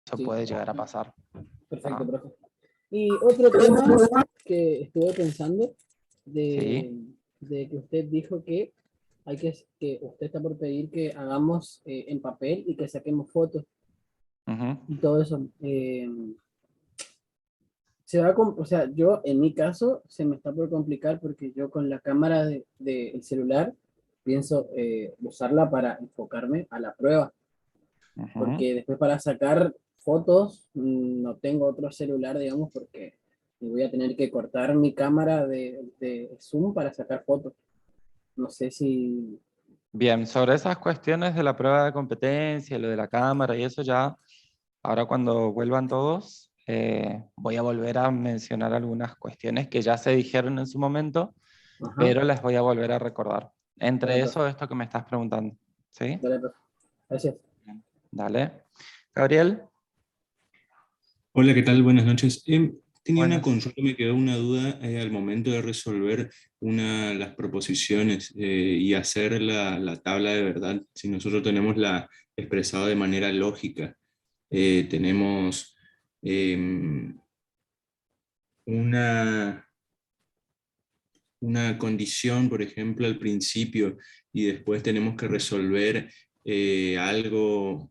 Eso Sí, puede llegar a pasar. perfecto, ¿Ah? profe. Y otro tema que estuve pensando Sí. de que usted dijo que que usted está por pedir que hagamos en papel y que saquemos fotos Ujú. y todo eso. O sea, yo en mi caso se me está por complicar porque yo con la cámara del celular pienso usarla para enfocarme a la prueba, Ujú. porque después para sacar fotos no tengo otro celular, digamos, porque me voy a tener que cortar mi cámara de zoom para sacar fotos. No sé si... Bien, sobre esas cuestiones de la prueba de competencia, lo de la cámara y eso ya, ahora cuando vuelvan todos, voy a volver a mencionar algunas cuestiones que ya se dijeron en su momento, Ajá, pero les voy a volver a recordar. dale, Entre profe, eso, esto que me estás preguntando. ¿Sí? dale, profe. Gracias. Bien. Dale. Gabriel, Hola, ¿qué tal? Buenas noches. Tenía una buenas. consulta, me quedó una duda al momento de resolver las proposiciones y hacer la tabla de verdad. Si nosotros tenemos la expresado de manera lógica, tenemos em, una, una condición, por ejemplo, al principio, y después tenemos que resolver algo,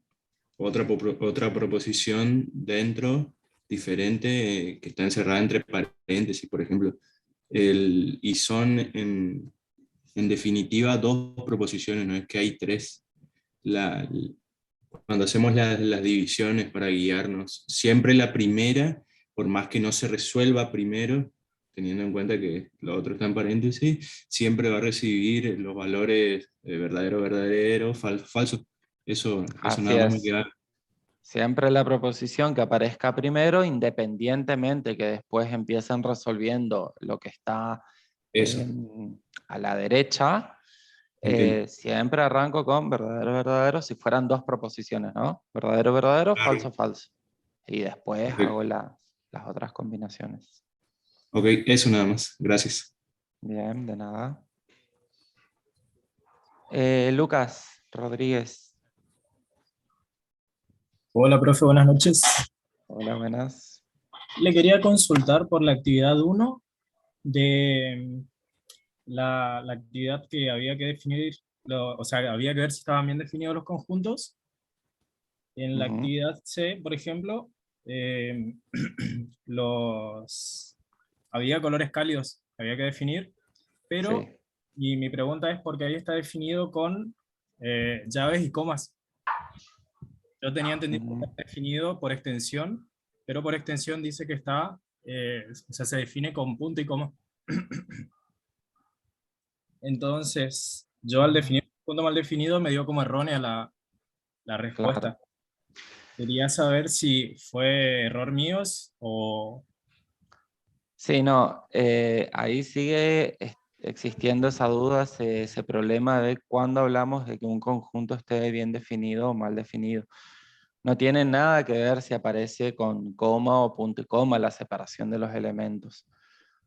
otra proposición dentro, diferente, que está encerrada entre paréntesis, por ejemplo. Y son en definitiva dos proposiciones, no es que hay tres. La, Cuando hacemos las divisiones para guiarnos, siempre la primera, por más que no se resuelva primero, teniendo en cuenta que lo otro está en paréntesis, siempre va a recibir los valores verdadero, verdadero, falso, falso. Eso Así nada más me es. queda. Siempre la proposición que aparezca primero, independientemente que después empiecen resolviendo lo que está Eso, a la derecha, entiendo. siempre arranco con verdadero, verdadero, si fueran dos proposiciones, ¿no? Verdadero, verdadero, falso, Claro, falso. Y después hago perfecto. las otras combinaciones. Ok, eso nada más. Gracias. Bien, de nada. Lucas Rodríguez. Hola, profe, buenas noches. Hola, buenas. Le quería consultar por la actividad uno de la actividad que había que definir, o sea, había que ver si estaban bien definidos los conjuntos. En la Ujú. actividad C, por ejemplo, eh, había colores cálidos que había que definir, pero, Sí. y mi pregunta es por qué ahí está definido con llaves y comas. Yo tenía entendido que Ujú. está definido por extensión, pero por extensión dice que está, o sea, se define con punto y coma. Entonces, yo al definir un punto mal definido me dio como errónea la Claro. respuesta. Quería saber si fue error mío o... Sí, no, ahí sigue existiendo esa duda, ese problema de cuando hablamos de que un conjunto esté bien definido o mal definido. No tiene nada que ver si aparece con coma o punto y coma la separación de los elementos.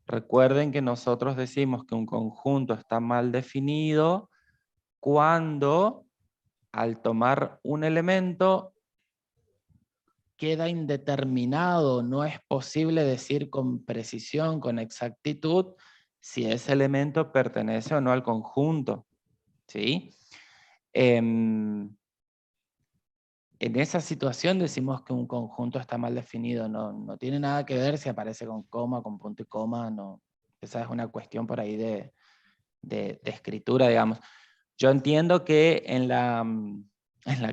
Recuerden que nosotros decimos que un conjunto está mal definido cuando al tomar un elemento queda indeterminado, no es posible decir con precisión, con exactitud, si ese elemento pertenece o no al conjunto. ¿Sí? En esa situación decimos que un conjunto está mal definido, no tiene nada que ver si aparece con coma, con punto y coma, no. Esa es una cuestión por ahí de escritura, digamos. Yo entiendo que en la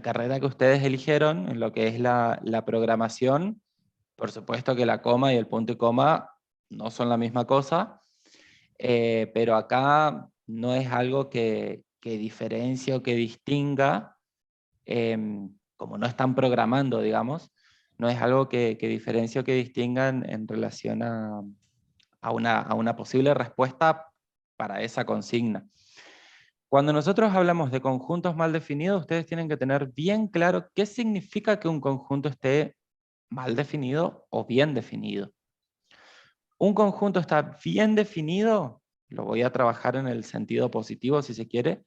carrera que ustedes eligieron, en lo que es la programación, por supuesto que la coma y el punto y coma no son la misma cosa, pero acá no es algo que diferencie o que distinga, como no están programando, digamos, no es algo que diferencie o que distingan en relación a una posible respuesta para esa consigna. Cuando nosotros hablamos de conjuntos mal definidos, ustedes tienen que tener bien claro qué significa que un conjunto esté mal definido o bien definido. Un conjunto está bien definido, lo voy a trabajar en el sentido positivo si se quiere,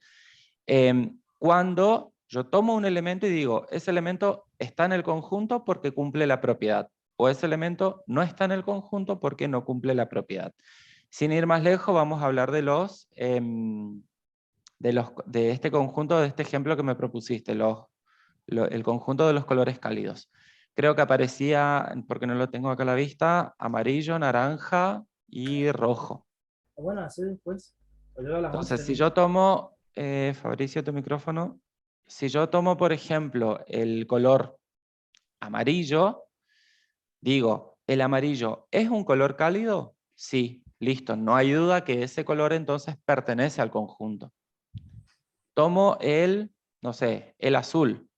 cuando yo tomo un elemento y digo, ese elemento está en el conjunto porque cumple la propiedad, o ese elemento no está en el conjunto porque no cumple la propiedad. Sin ir más lejos, vamos a hablar de de este conjunto, de este ejemplo que me propusiste, el conjunto de los colores cálidos. Creo que aparecía, porque no lo tengo acá a la vista, amarillo, naranja y rojo. Bueno, así después. Yo a las Entonces, 11. si yo tomo, Fabricio, tu micrófono, si yo tomo, por ejemplo, el color amarillo, digo, ¿el amarillo es un color cálido? Sí, listo, no hay duda que ese color entonces pertenece al conjunto. Tomo no sé, el azul.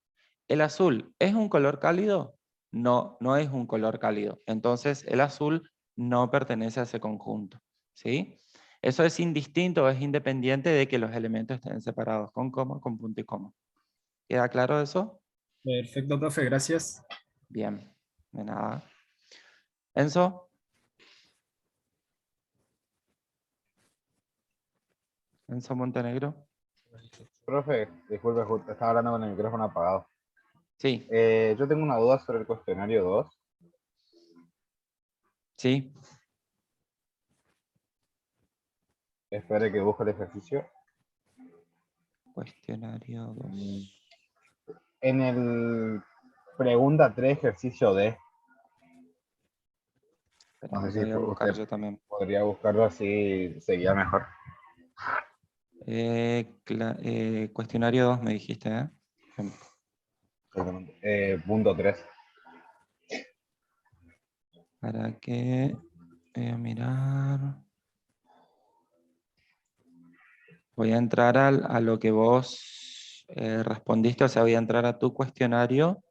¿El azul es un color cálido? No, no es un color cálido. Entonces, el azul no pertenece a ese conjunto, ¿sí? Eso es indistinto, es independiente de que los elementos estén separados con coma, con punto y coma. ¿Queda claro eso? Perfecto, profe, gracias. Bien, de nada. Enzo. Enzo Montenegro. Profe, disculpe, justo estaba hablando con el micrófono apagado. Sí, Yo tengo una duda sobre el cuestionario 2. sí. Espere que busque el ejercicio. Cuestionario 2. En el pregunta 3, ejercicio D. Espera, No sé lo si voy a buscar usted yo también. podría buscarlo así, seguía mejor. Cuestionario 2 me dijiste, ¿eh? Punto 3. Para que voy a mirar. Voy a entrar a lo que vos respondiste, o sea, voy a entrar a tu cuestionario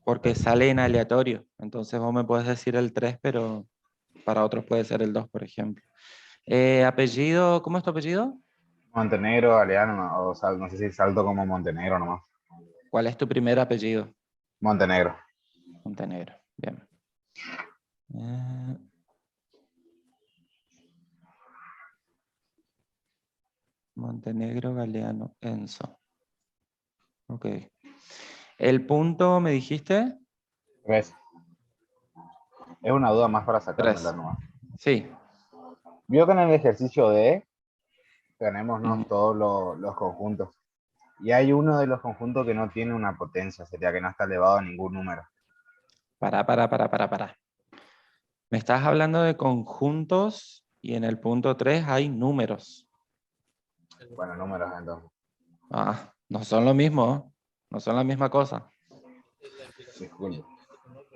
porque sale en aleatorio. Entonces vos me puedes decir el 3, pero para otros puede ser el 2, por ejemplo. Apellido, ¿cómo es tu apellido? Montenegro, Galeano, no sé si salto como Montenegro nomás. ¿Cuál es tu primer apellido? Montenegro. Montenegro, bien. Montenegro, Galeano, Enzo. Ok. ¿El punto me dijiste? 3. Es una duda más para sacármela 3. nomás. Sí. Vio que en el ejercicio D tenemos Ujú. todos los conjuntos. Y hay uno de los conjuntos que no tiene una potencia, sería que no está elevado a ningún número. Para. Me estás hablando de conjuntos y en el punto 3 hay números. Bueno, números entonces. Ah, no son lo mismo, no son la misma cosa. Disculpe.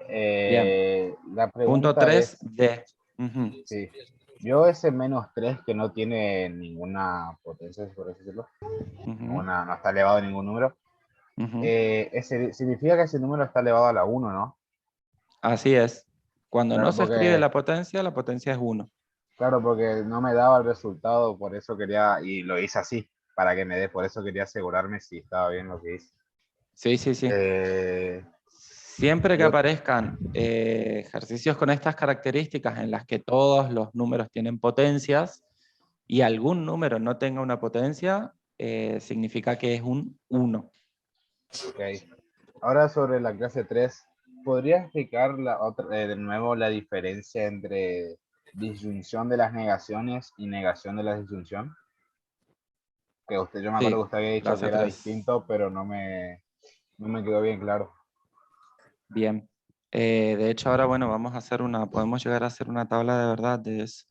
Bien. La Punto pregunta 3 es, D. Ujú, sí, yo ese -3 que no tiene ninguna potencia, por así decirlo, ujú, no está elevado a ningún número, ujú. significa que ese número está elevado a la 1, ¿no? Así es. Cuando no Claro, se escribe porque, la potencia es 1. claro, porque no me daba el resultado, por eso quería, y lo hice así, para que me dé, por eso quería asegurarme si estaba bien lo que hice. Sí, sí, sí. Eh, Siempre que yo, aparezcan ejercicios con estas características en las que todos los números tienen potencias y algún número no tenga una potencia, significa que es un 1. ok. Ahora sobre la clase 3, ¿podría explicar de nuevo la diferencia entre disyunción de las negaciones y negación de la disyunción? Que yo me acuerdo Sí, que usted había dicho que clase era 3. distinto, pero no me quedó bien claro. Bien. De hecho, ahora, bueno, podemos llegar a hacer una tabla de verdad de eso.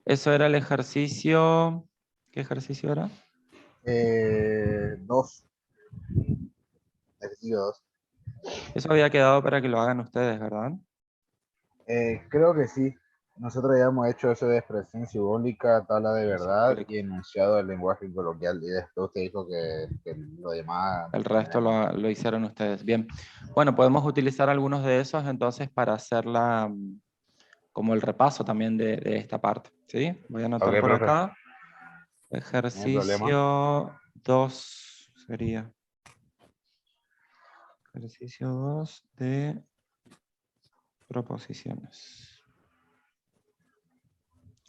Eso era el ejercicio. ¿Qué ejercicio era? 2. Ejercicio 2. Eso había quedado para que lo hagan ustedes, ¿verdad? Creo que sí. Nosotros ya hemos hecho eso de expresión simbólica, tabla de verdad Simbólico. y enunciado del lenguaje coloquial. Y después usted dijo que lo demás El lo resto tenemos. lo hicieron ustedes. Bien. Bueno, podemos utilizar algunos de esos entonces para hacer como el repaso también de esta parte. ¿Sí? Voy a Ok, anotar por profe, acá. no hay problema. Ejercicio 2 sería. Ejercicio 2 de proposiciones.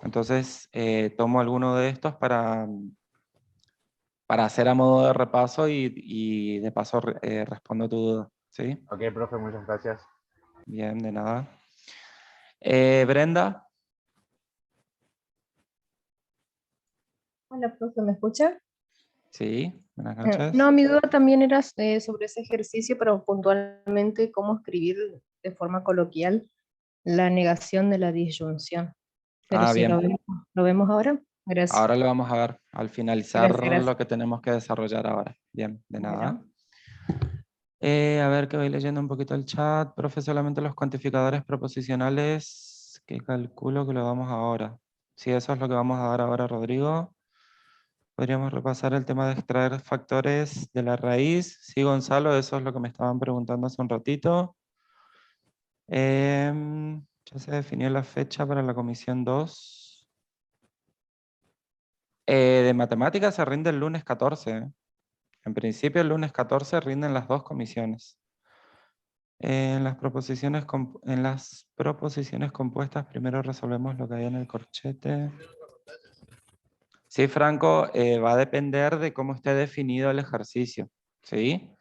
Entonces, tomo alguno de estos para hacer a modo de repaso y de paso respondo tu duda. ¿Sí? Ok, profe, muchas gracias. Bien, de nada. Brenda. Hola, profe, ¿me escucha? Sí, buenas noches. No, mi duda también era sobre ese ejercicio, pero puntualmente cómo escribir de forma coloquial la negación de la disyunción. Pero Ah, si bien. lo vemos ahora, gracias. Ahora lo vamos a ver al finalizar Gracias, gracias. lo que tenemos que desarrollar ahora. Bien, de nada. Bueno. A ver, que voy leyendo un poquito el chat. Profe, solamente los cuantificadores proposicionales, que calculo que lo damos ahora. Sí, eso es lo que vamos a dar ahora, Rodrigo. Podríamos repasar el tema de extraer factores de la raíz. Sí, Gonzalo, eso es lo que me estaban preguntando hace un ratito. Ya se definió la fecha para la comisión 2. De matemáticas se rinde el lunes 14. En principio, el lunes 14 rinden las dos comisiones. En las proposiciones compuestas, primero resolvemos lo que hay en el corchete. Sí, Franco, va a depender de cómo esté definido el ejercicio. ¿Sí?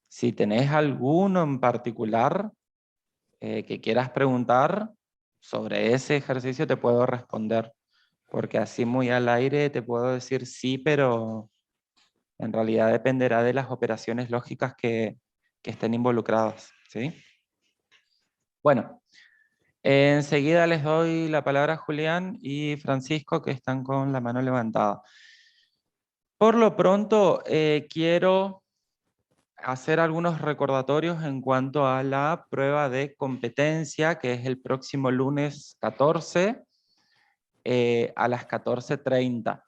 Si tenés alguno en particular que quieras preguntar sobre ese ejercicio, te puedo responder. Porque así muy al aire te puedo decir sí, pero en realidad dependerá de las operaciones lógicas que estén involucradas. ¿Sí? Bueno, enseguida les doy la palabra a Julián y Francisco, que están con la mano levantada. Por lo pronto, quiero hacer algunos recordatorios en cuanto a la prueba de competencia, que es el próximo lunes 14 a las 14:30.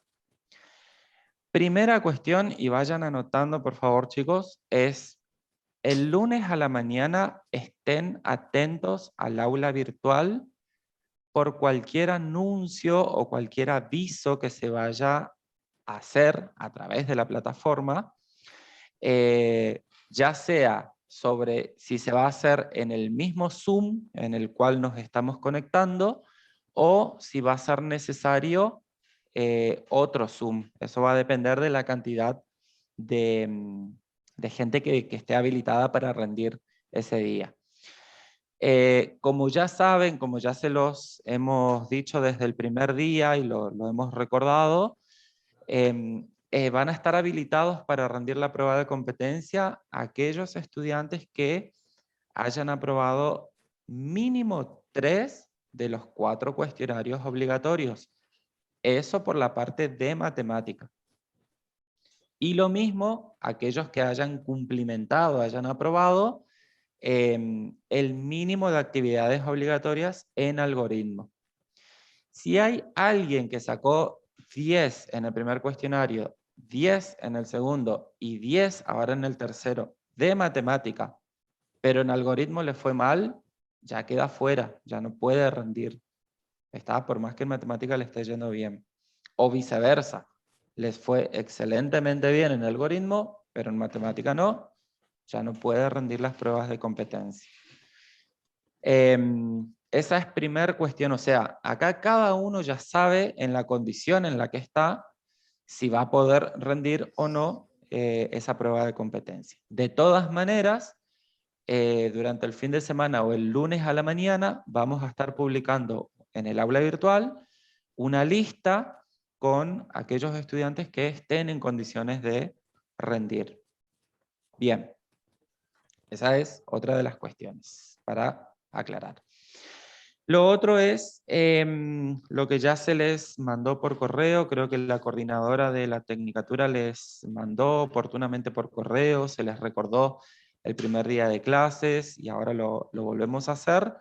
Primera cuestión, y vayan anotando por favor chicos, es el lunes a la mañana estén atentos al aula virtual por cualquier anuncio o cualquier aviso que se vaya a hacer a través de la plataforma, ya sea sobre si se va a hacer en el mismo Zoom en el cual nos estamos conectando o si va a ser necesario otro Zoom. Eso va a depender de la cantidad de gente que esté habilitada para rendir ese día. Como ya saben, como ya se los hemos dicho desde el primer día y lo hemos recordado, van a estar habilitados para rendir la prueba de competencia aquellos estudiantes que hayan aprobado mínimo 3 de los 4 cuestionarios obligatorios. Eso por la parte de matemática. Y lo mismo aquellos que hayan cumplimentado, hayan aprobado el mínimo de actividades obligatorias en algoritmo. Si hay alguien que sacó 10 en el primer cuestionario, 10 en el segundo y 10 ahora en el tercero de matemática, pero en algoritmo le fue mal, ya queda fuera, ya no puede rendir. Está, por más que en matemática le esté yendo bien. O viceversa, les fue excelentemente bien en algoritmo, pero en matemática no, ya no puede rendir las pruebas de competencia. Esa es primera cuestión, o sea, acá cada uno ya sabe en la condición en la que está si va a poder rendir o no esa prueba de competencia. De todas maneras, durante el fin de semana o el lunes a la mañana vamos a estar publicando en el aula virtual una lista con aquellos estudiantes que estén en condiciones de rendir. Bien, esa es otra de las cuestiones para aclarar. Lo otro es lo que ya se les mandó por correo, creo que la coordinadora de la Tecnicatura les mandó oportunamente por correo, se les recordó el primer día de clases y ahora lo volvemos a hacer,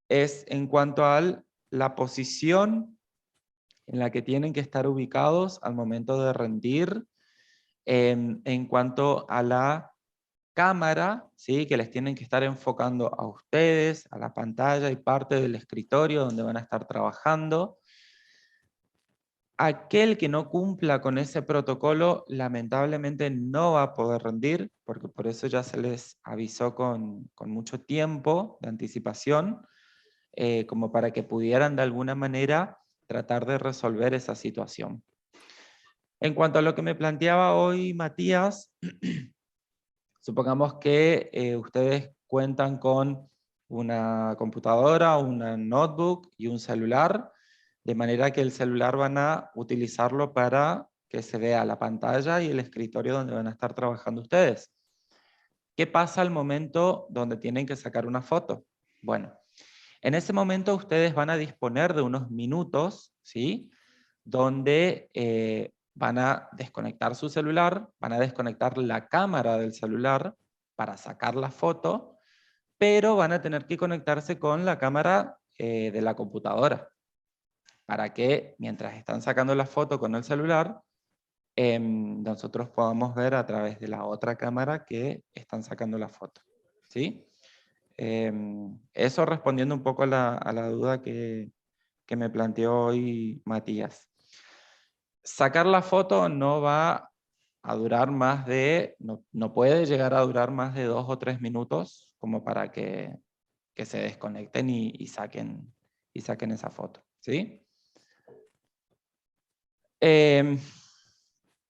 es en cuanto a la posición en la que tienen que estar ubicados al momento de rendir, en cuanto a la cámara, ¿sí? Que les tienen que estar enfocando a ustedes, a la pantalla y parte del escritorio donde van a estar trabajando. Aquel que no cumpla con ese protocolo, lamentablemente no va a poder rendir, porque por eso ya se les avisó con mucho tiempo de anticipación, como para que pudieran de alguna manera tratar de resolver esa situación. En cuanto a lo que me planteaba hoy Matías, Supongamos que ustedes cuentan con una computadora, una notebook y un celular, de manera que el celular van a utilizarlo para que se vea la pantalla y el escritorio donde van a estar trabajando ustedes. ¿Qué pasa al momento donde tienen que sacar una foto? Bueno, en ese momento ustedes van a disponer de unos minutos, ¿sí? Donde van a desconectar su celular, van a desconectar la cámara del celular para sacar la foto, pero van a tener que conectarse con la cámara de la computadora, para que mientras están sacando la foto con el celular, nosotros podamos ver a través de la otra cámara que están sacando la foto, ¿sí? Eso respondiendo un poco a la duda que me planteó hoy Matías. Sacar la foto no va a durar más de, no puede llegar a durar más de 2 o 3 minutos como para que se desconecten y saquen esa foto, ¿sí?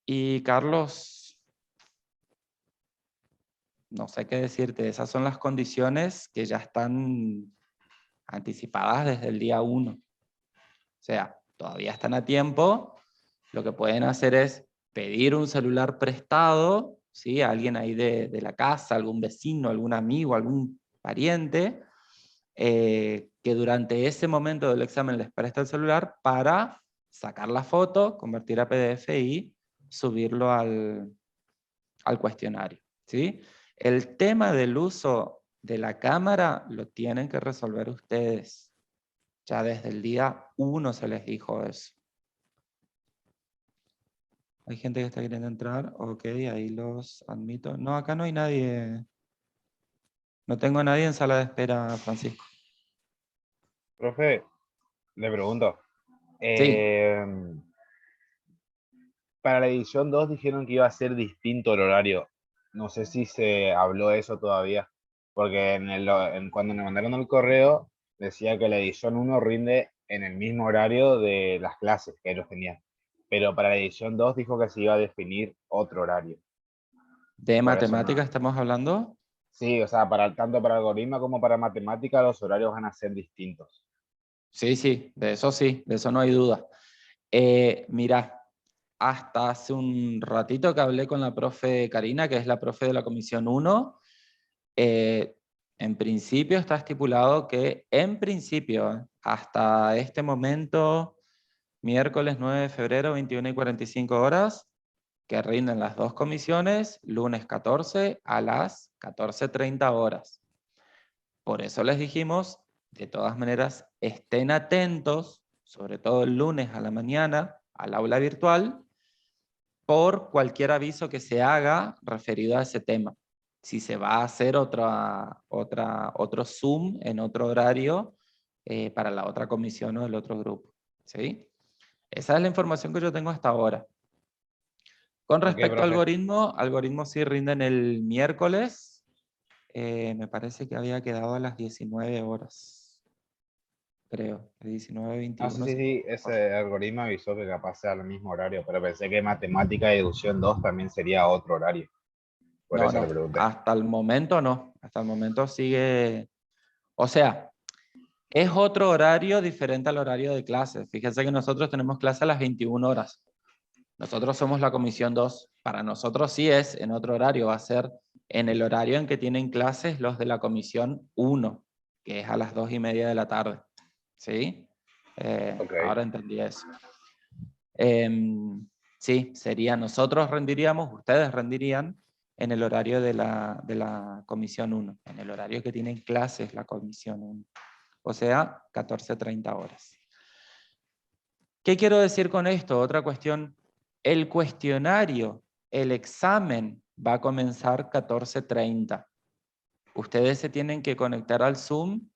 Y Carlos, no sé qué decirte, esas son las condiciones que ya están anticipadas desde el día 1. O sea, todavía están a tiempo. Lo que pueden hacer es pedir un celular prestado, ¿sí? A alguien ahí de la casa, algún vecino, algún amigo, algún pariente, que durante ese momento del examen les presta el celular para sacar la foto, convertir a PDF y subirlo al cuestionario, ¿sí? El tema del uso de la cámara lo tienen que resolver ustedes. Ya desde el día 1 se les dijo eso. ¿Hay gente que está queriendo entrar? Ok, ahí los admito. No, acá no hay nadie. No tengo a nadie en sala de espera, Francisco. Profe, le pregunto. Sí. Para la edición 2 dijeron que iba a ser distinto el horario. No sé si se habló eso todavía. Porque cuando me mandaron el correo decía que la edición 1 rinde en el mismo horario de las clases que ellos tenían. Pero para la edición 2 dijo que se iba a definir otro horario. ¿De Por eso matemática no. estamos hablando? Sí, o sea, tanto para algoritmo como para matemática los horarios van a ser distintos. Sí, de eso no hay duda. Mira, hasta hace un ratito que hablé con la profe Karina, que es la profe de la comisión 1, en principio está estipulado que, en principio, hasta este momento, miércoles 9 de febrero, 21:45 horas, que rinden las dos comisiones, lunes 14 a las 14:30 horas. Por eso les dijimos, de todas maneras, estén atentos, sobre todo el lunes a la mañana, al aula virtual, por cualquier aviso que se haga referido a ese tema. Si se va a hacer otro Zoom en otro horario para la otra comisión o del otro grupo, ¿sí? Esa es la información que yo tengo hasta ahora. Con respecto a profe. algoritmo sí rinden el miércoles. Me parece que había quedado a las 19 horas. Creo, de 19:21. No, sí, ese algoritmo avisó que capaz sea el mismo horario, pero pensé que matemática y deducción 2 también sería otro horario. Por eso le pregunté. Hasta el momento no. Hasta el momento sigue. O sea, es otro horario diferente al horario de clases. Fíjense que nosotros tenemos clase a las 21 horas. Nosotros somos la comisión 2. Para nosotros sí es en otro horario. Va a ser en el horario en que tienen clases los de la comisión 1, que es a las 2:30 de la tarde. ¿Sí? Okay. Ahora entendí eso. Sí, sería nosotros rendiríamos, ustedes rendirían en el horario de la comisión 1, en el horario que tienen clases la comisión 1, o sea, 14:30 horas. ¿Qué quiero decir con esto? Otra cuestión, el cuestionario, el examen va a comenzar 14:30. Ustedes se tienen que conectar al Zoom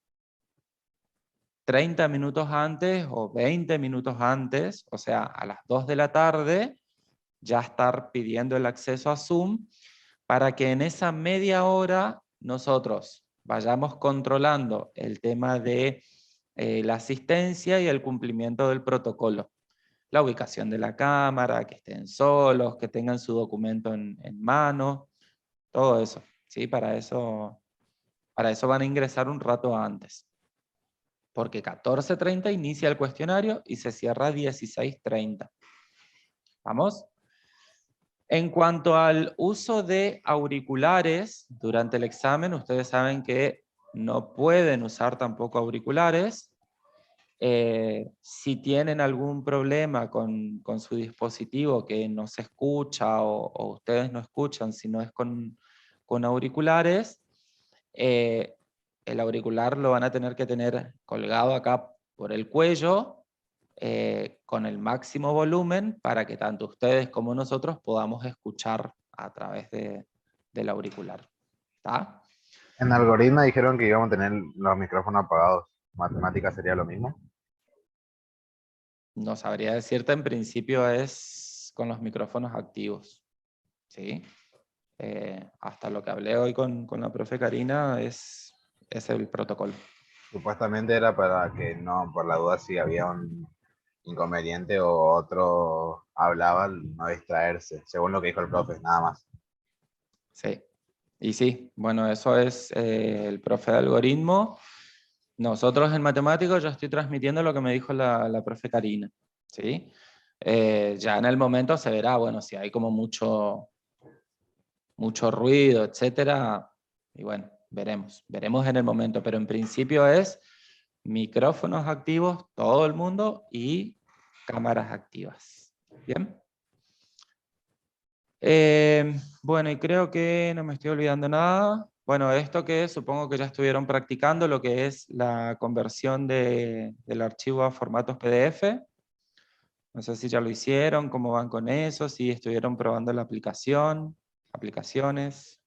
30 minutos antes o 20 minutos antes, o sea, a las 2 de la tarde, ya estar pidiendo el acceso a Zoom para que en esa media hora nosotros vayamos controlando el tema de la asistencia y el cumplimiento del protocolo. La ubicación de la cámara, que estén solos, que tengan su documento en mano, todo eso, ¿sí? Para eso van a ingresar un rato antes. Porque 14:30 inicia el cuestionario y se cierra 16:30. ¿Vamos? En cuanto al uso de auriculares durante el examen, ustedes saben que no pueden usar tampoco auriculares. Si tienen algún problema con su dispositivo que no se escucha o ustedes no escuchan, si no es con auriculares, el auricular lo van a tener que tener colgado acá por el cuello, con el máximo volumen para que tanto ustedes como nosotros podamos escuchar a través del auricular. ¿Está? En algoritmo dijeron que íbamos a tener los micrófonos apagados. ¿Matemática sería lo mismo? No sabría decirte, en principio es con los micrófonos activos. ¿Sí? Hasta lo que hablé hoy con la profe Karina es el protocolo. Supuestamente era para que no, por la duda, si había un inconveniente o otro hablaba, no distraerse, según lo que dijo el profe, nada más. Sí. Y sí, bueno, eso es el profe de algoritmo. Nosotros en matemáticos yo estoy transmitiendo lo que me dijo la profe Karina. ¿Sí? Ya en el momento se verá, bueno, si hay como mucho ruido, etcétera, y bueno, veremos en el momento, pero en principio es micrófonos activos, todo el mundo, y cámaras activas. ¿Bien? Bueno, y creo que no me estoy olvidando nada. Bueno, esto que supongo que ya estuvieron practicando, lo que es la conversión del archivo a formatos PDF. No sé si ya lo hicieron, cómo van con eso, si estuvieron probando la aplicación, aplicaciones,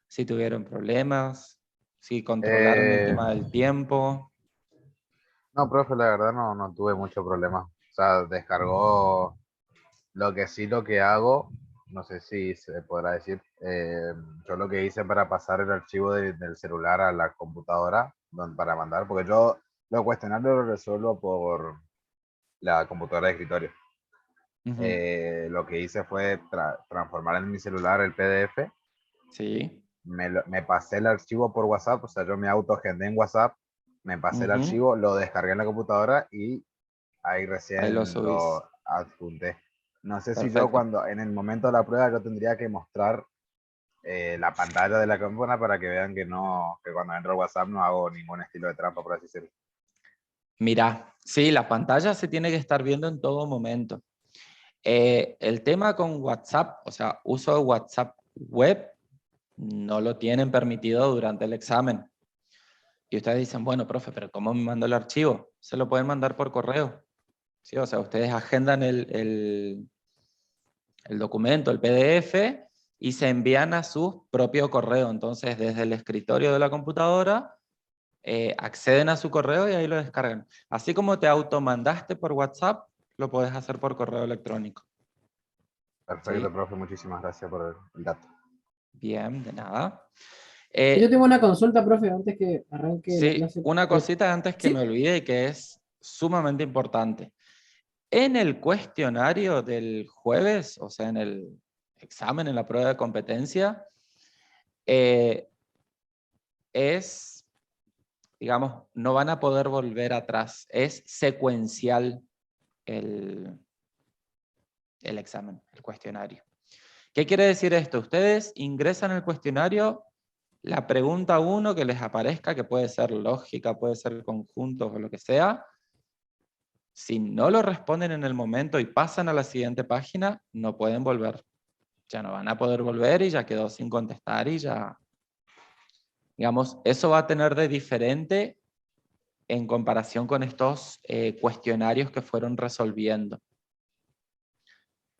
si tuvieron problemas, si controlaron el tema del tiempo. No, profe, la verdad no tuve mucho problema. O sea, descargó lo que sí, lo que hago, no sé si se podrá decir, yo lo que hice para pasar el archivo del celular a la computadora para mandar, porque yo los cuestionarios los resuelvo por la computadora de escritorio. Ujú. Lo que hice fue transformar en mi celular el PDF, Sí. me pasé el archivo por WhatsApp, o sea, yo me autoagendé en WhatsApp, me pasé el Ujú. archivo, lo descargué en la computadora y ahí Ahí lo recién subís. lo adjunté. No sé si yo Perfecto. cuando en el momento de la prueba yo tendría que mostrar la pantalla de la cámara para que vean que no, que cuando entro al WhatsApp no hago ningún estilo de trampa, por así decirlo. Mirá, sí, la pantalla se tiene que estar viendo en todo momento. El tema con WhatsApp, o sea, uso de WhatsApp web, no lo tienen permitido durante el examen. Y ustedes dicen, bueno, profe, pero ¿cómo me mando el archivo? Se lo pueden mandar por correo. ¿Sí? O sea, ustedes agendan el documento, el PDF, y se envían a su propio correo. Entonces, desde el escritorio de la computadora, acceden a su correo y ahí lo descargan. Así como te automandaste por WhatsApp, lo puedes hacer por correo electrónico. Perfecto, ¿Sí? profe, muchísimas gracias por el dato. Bien, de nada. Yo tengo una consulta, profe, antes que arranque la Sí, clase. una cosita antes que me ¿Sí? olvide y que es sumamente importante. En el cuestionario del jueves, o sea, en el examen, en la prueba de competencia, digamos, no van a poder volver atrás. Es secuencial el examen, el cuestionario. ¿Qué quiere decir esto? Ustedes ingresan el cuestionario, la pregunta 1 que les aparezca, que puede ser lógica, puede ser conjuntos o lo que sea. Si no lo responden en el momento y pasan a la siguiente página, no pueden volver. Ya no van a poder volver y ya quedó sin contestar y ya, digamos, eso va a tener de diferente en comparación con estos cuestionarios que fueron resolviendo.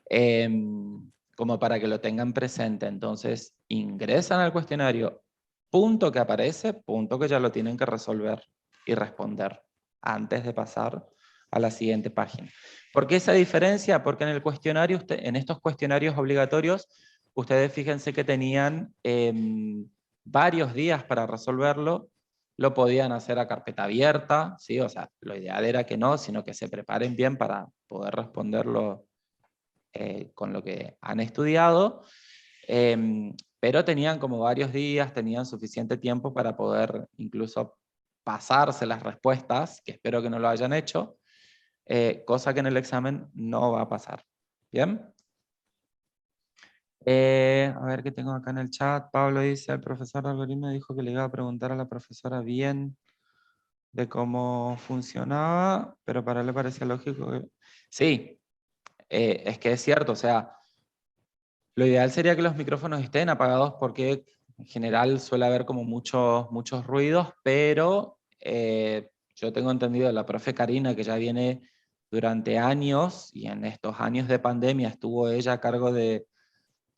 Como para que lo tengan presente. Entonces, ingresan al cuestionario, punto que aparece, punto que ya lo tienen que resolver y responder antes de pasar a la siguiente página. ¿Por qué esa diferencia? Porque en el cuestionario, en estos cuestionarios obligatorios, ustedes fíjense que tenían varios días para resolverlo, lo podían hacer a carpeta abierta, ¿sí? O sea, lo ideal era que no, sino que se preparen bien para poder responderlo con lo que han estudiado, Pero tenían como varios días, tenían suficiente tiempo para poder incluso pasarse las respuestas, que espero que no lo hayan hecho, cosa que en el examen no va a pasar. ¿Bien? A ver qué tengo acá en el chat. Pablo dice, el profesor de algoritmo dijo que le iba a preguntar a la profesora bien de cómo funcionaba, pero para él le parecía lógico que... Sí, es que es cierto, o sea, lo ideal sería que los micrófonos estén apagados porque en general suele haber como muchos ruidos, pero yo tengo entendido de la profe Karina, que ya viene durante años, y en estos años de pandemia estuvo ella a cargo de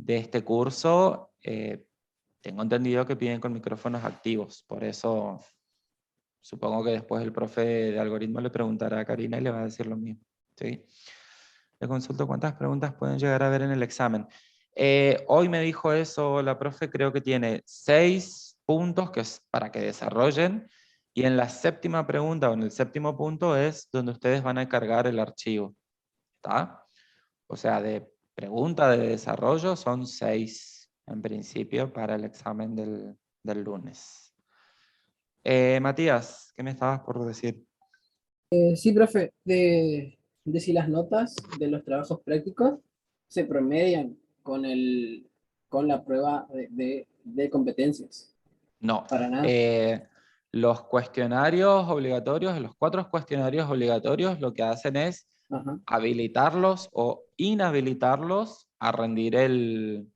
este curso, tengo entendido que piden con micrófonos activos, por eso supongo que después el profe de algoritmo le preguntará a Karina y le va a decir lo mismo. ¿Sí? Le consulto cuántas preguntas pueden llegar a haber en el examen. Hoy me dijo eso la profe, creo que tiene 6 puntos que es para que desarrollen, y en la séptima pregunta o en el séptimo punto es donde ustedes van a cargar el archivo. ¿Está? O sea, de pregunta de desarrollo son 6 en principio para el examen del lunes. Matías, ¿qué me estabas por decir? Sí, profe, de si las notas de los trabajos prácticos se promedian con la prueba de competencias. No. Para nada. Los cuestionarios obligatorios, los 4 cuestionarios obligatorios, lo que hacen es Ajá. habilitarlos o inhabilitarlos a rendir el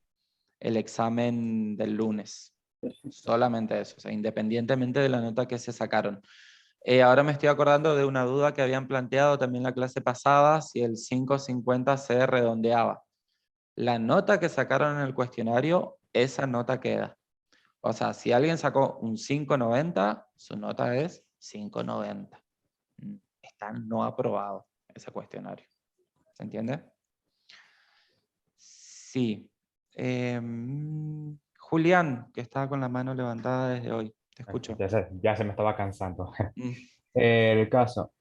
examen del lunes. Solamente eso, o sea, independientemente de la nota que se sacaron. Ahora me estoy acordando de una duda que habían planteado también la clase pasada, si el 550 se redondeaba. La nota que sacaron en el cuestionario, esa nota queda. O sea, si alguien sacó un 590, su nota es 590. Está no aprobado ese cuestionario. ¿Se entiende? Sí. Julián, que estaba con la mano levantada desde hoy. Te escucho. Ya se me estaba cansando. Mm. El caso.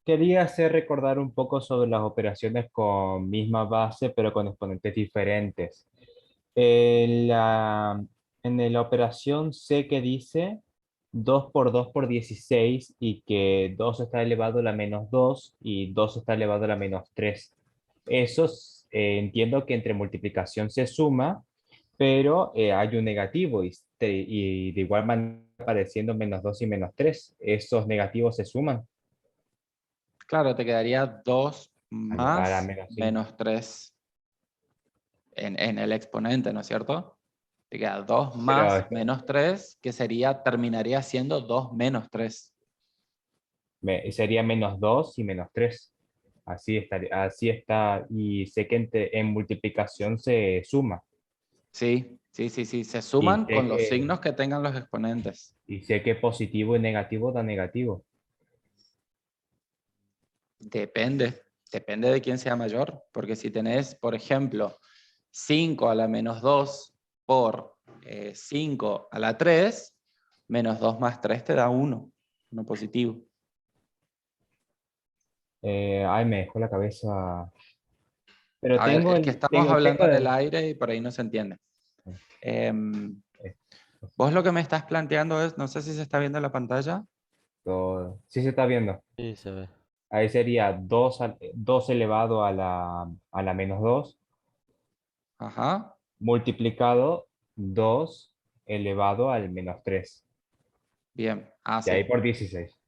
Quería hacer recordar un poco sobre las operaciones con misma base, pero con exponentes diferentes. En la operación C que dice 2 por 2 por 16 y que 2 está elevado a la menos 2 y 2 está elevado a la menos 3. Esos entiendo que entre multiplicación se suma, pero hay un negativo y de igual manera apareciendo menos 2 y menos 3. Esos negativos se suman Claro, te quedaría 2 a la más menos 5. menos 3 en el exponente, ¿no es cierto? Te queda 2 más menos 3, que terminaría siendo 2 menos 3. Sería menos 2 y menos 3. Así está. Y sé que en multiplicación se suma. Sí, se Y suman sé con los que, signos que tengan los exponentes. y sé que positivo y negativo da negativo. Depende de quién sea mayor, porque si tenés, por ejemplo, 5 a la menos 2 por 5 a la 3, menos 2 más 3 te da 1 positivo. Ay, me dejó la cabeza. Pero A ver, es que estamos hablando en el aire y por ahí no se entiende. Vos lo que me estás planteando es, no sé si se está viendo en la pantalla. Sí se está viendo. Sí, se ve. Ahí sería 2 elevado a la menos 2 Ajá, multiplicado 2 elevado al menos 3. bien. Y ahí Sí, por 16.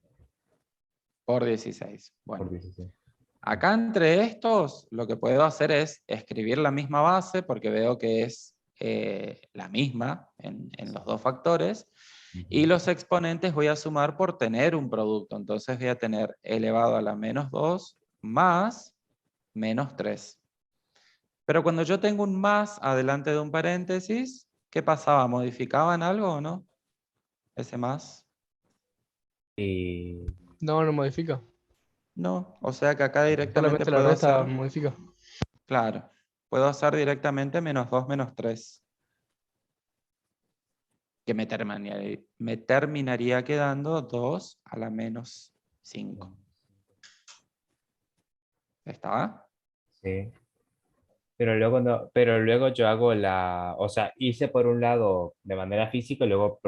por 16. Por Bueno, 16. acá entre estos lo que puedo hacer es escribir la misma base porque veo que es la misma en los dos factores. Y los exponentes voy a sumar por tener un producto. Entonces voy a tener elevado a la menos 2 más menos 3. Pero cuando yo tengo un más adelante de un paréntesis, ¿qué pasaba? ¿Modificaban algo o no? Ese más. Y No, no modifica. No, o sea que acá directamente Solamente la puedo resta hacer, modifica. claro, puedo hacer directamente menos 2 menos 3. Que me terminaría quedando 2 a la menos 5. ¿Está? sí. Pero luego no, pero luego yo hago o sea, hice por un lado de manera física y luego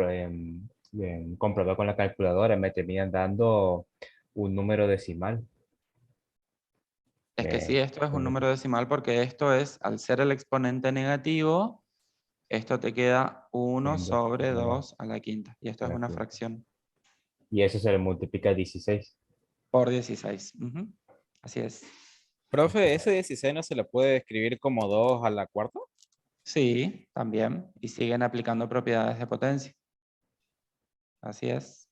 comprobé con la calculadora, me terminan dando un número decimal. Es que sí, Me- esto es un número decimal porque esto es, al ser el exponente negativo, esto te queda 1 en dos- sobre uno 2 a la quinta. Y esto a es la una quinta. fracción Y eso se le multiplica a 16. por 16. Ujú. Así es. Profe, ¿ese 16 no se le puede escribir como 2 a la cuarta? Sí, también. Y siguen aplicando propiedades de potencia. Así es.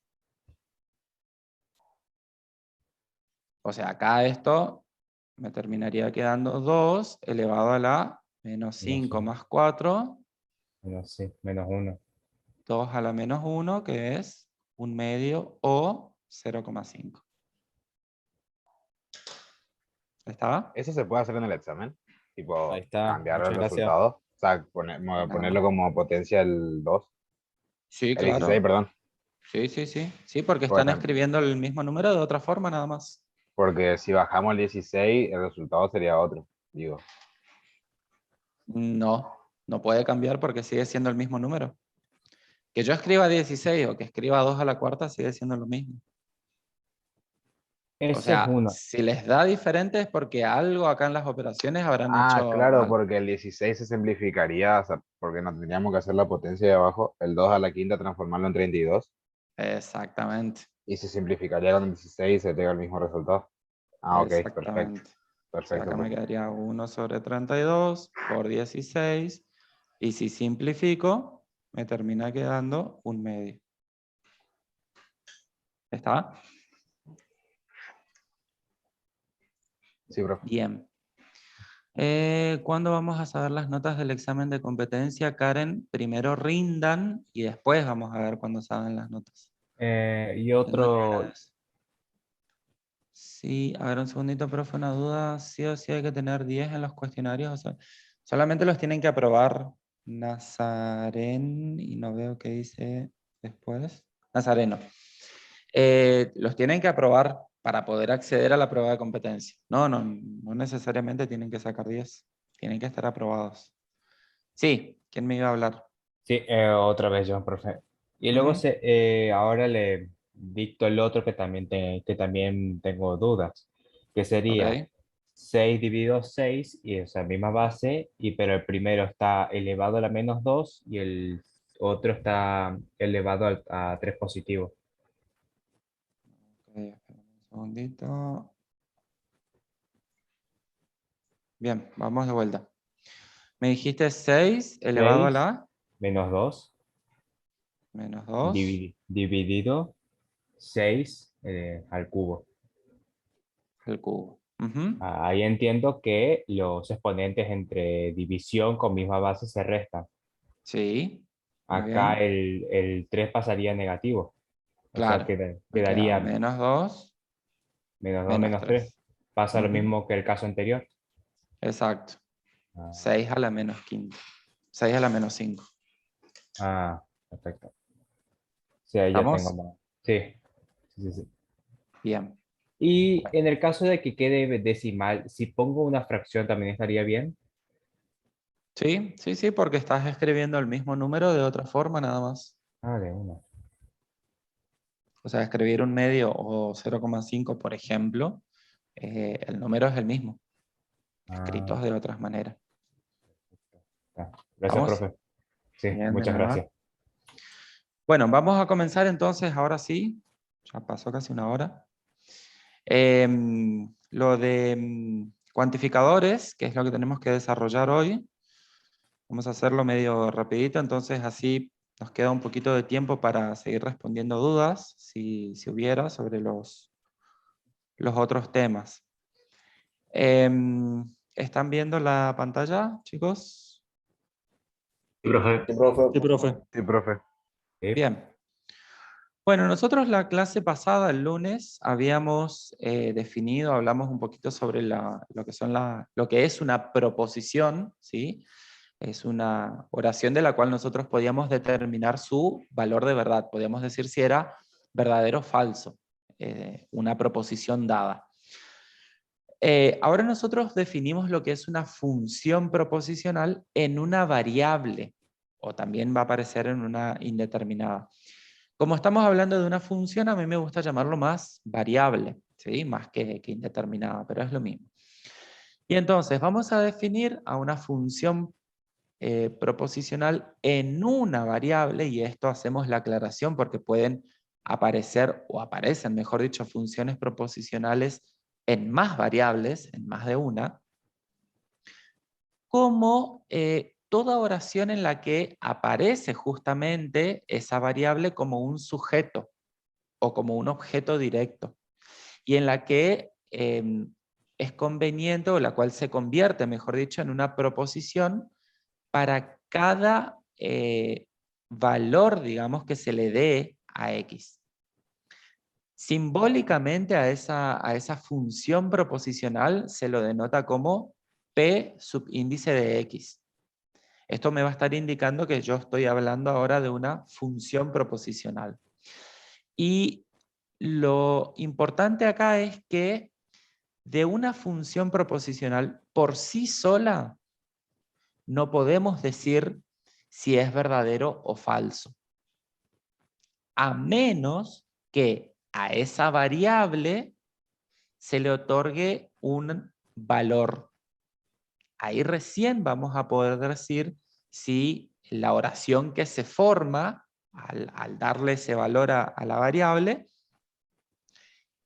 O sea, acá esto me terminaría quedando 2 elevado a la menos 5 más 4, Menos 1. 2 a la menos 1, que es 1/2 o 0,5. ¿Está? ¿Eso se puede hacer en el examen? Ahí Tipo, está, cambiar el muchas gracias. resultado. O sea, No. ponerlo como potencia el 2. Sí, El 16, claro. perdón. Sí, sí, sí. Sí, porque Pues están escribiendo el mismo número de otra forma nada más. porque si bajamos el 16, el resultado sería otro. Digo, No, no puede cambiar porque sigue siendo el mismo número. Que yo escriba 16 o que escriba 2 a la cuarta sigue siendo lo mismo. O Ese es sea, uno. si les da diferente es porque algo acá en las operaciones habrán hecho claro, mal. porque el 16 se simplificaría, o sea, porque no tendríamos que hacer la potencia de abajo, el 2 a la quinta, transformarlo en 32, Exactamente, y se simplificaría con el 16 y se llega al mismo resultado. Ok, perfecto, exactamente. O sea, perfecto, acá me profe. quedaría 1 sobre 32 por 16. Y si simplifico, me termina quedando 1/2. ¿Está? Sí, profe. Bien. ¿Cuándo vamos a saber las notas del examen de competencia, Karen? Primero rindan y después vamos a ver cuándo saben las notas. Y Tengo otro, entradas. Sí, a ver un segundito, profe, una duda. Sí o sí hay que tener 10 en los cuestionarios. O sea, solamente los tienen que aprobar Nazarén y no veo qué dice después. Nazareno. Los tienen que aprobar para poder acceder a la prueba de competencia. No necesariamente tienen que sacar 10. Tienen que estar aprobados. Sí, ¿quién me iba a hablar? sí, otra vez yo, profe. Y luego Ujú. ahora le dicto el otro que también tengo dudas, que sería Ok, 6 dividido 6, y esa misma base, pero el primero está elevado a la menos 2 y el otro está elevado a 3 positivo. ok, espera un segundito. Bien, vamos de vuelta. Me dijiste 6 elevado a 6 la menos 2 menos 2 dividido 6 al cubo. al cubo. Ujú. Ahí entiendo que los exponentes entre división con misma base se restan. Sí, muy Acá bien. el 3 pasaría a negativo. O sea, Claro, me queda quedaría menos 2 menos 2 menos menos 3. 3. Pasa lo Ujú. mismo que el caso anterior. Exacto. Ah, 6 a la menos quinta. 6 a la menos 5. perfecto. Sí, ahí ya tengo ¿Estamos? más. Sí, sí, sí, sí. Bien. Y en el caso de que quede decimal, si pongo una fracción también estaría bien. Sí, sí, sí, porque estás escribiendo el mismo número de otra forma nada más. De una. O sea, escribir un medio o 0,5, por ejemplo, el número es el mismo, Ah, escritos de otras maneras. Gracias, ¿Vamos? profe. Sí, Bien, de muchas nada. gracias. Bueno, vamos a comenzar entonces, ahora sí. Ya pasó casi una hora. Lo de cuantificadores, que es lo que tenemos que desarrollar hoy. Vamos a hacerlo medio rapidito, entonces así nos queda un poquito de tiempo para seguir respondiendo dudas, si hubiera, sobre los otros temas. ¿Están viendo la pantalla, chicos? Sí, profe. Sí, profe. Sí, profe. Sí. Bien. Bueno, nosotros la clase pasada, el lunes, habíamos definido, hablamos un poquito sobre lo que es una proposición, ¿sí? Es una oración de la cual nosotros podíamos determinar su valor de verdad. Podíamos decir si era verdadero o falso, una proposición dada. Ahora nosotros definimos lo que es una función proposicional en una variable, o también va a aparecer en una indeterminada. Como estamos hablando de una función, a mí me gusta llamarlo más variable, ¿sí? Más que indeterminada, pero es lo mismo. Y entonces vamos a definir a una función proposicional en una variable, y esto hacemos la aclaración porque pueden aparecer, o aparecen, mejor dicho, funciones proposicionales en más variables, en más de una, como toda oración en la que aparece justamente esa variable como un sujeto o como un objeto directo, y en la que es conveniente, o la cual se convierte, mejor dicho, en una proposición para cada valor, digamos, que se le dé a X. Simbólicamente a esa función proposicional se lo denota como P subíndice de X. Esto me va a estar indicando que yo estoy hablando ahora de una función proposicional. Y lo importante acá es que de una función proposicional por sí sola no podemos decir si es verdadero o falso, a menos que a esa variable se le otorgue un valor. Ahí recién vamos a poder decir si la oración que se forma al darle ese valor a la variable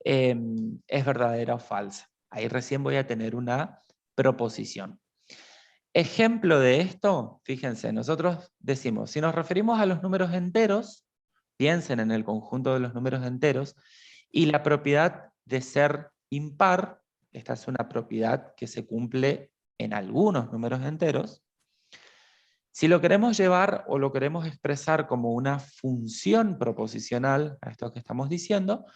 es verdadera o falsa. Ahí recién voy a tener una proposición. Ejemplo de esto, fíjense, nosotros decimos, si nos referimos a los números enteros, piensen en el conjunto de los números enteros, y la propiedad de ser impar, esta es una propiedad que se cumple en algunos números enteros. Si lo queremos llevar o lo queremos expresar como una función proposicional, a esto que estamos diciendo,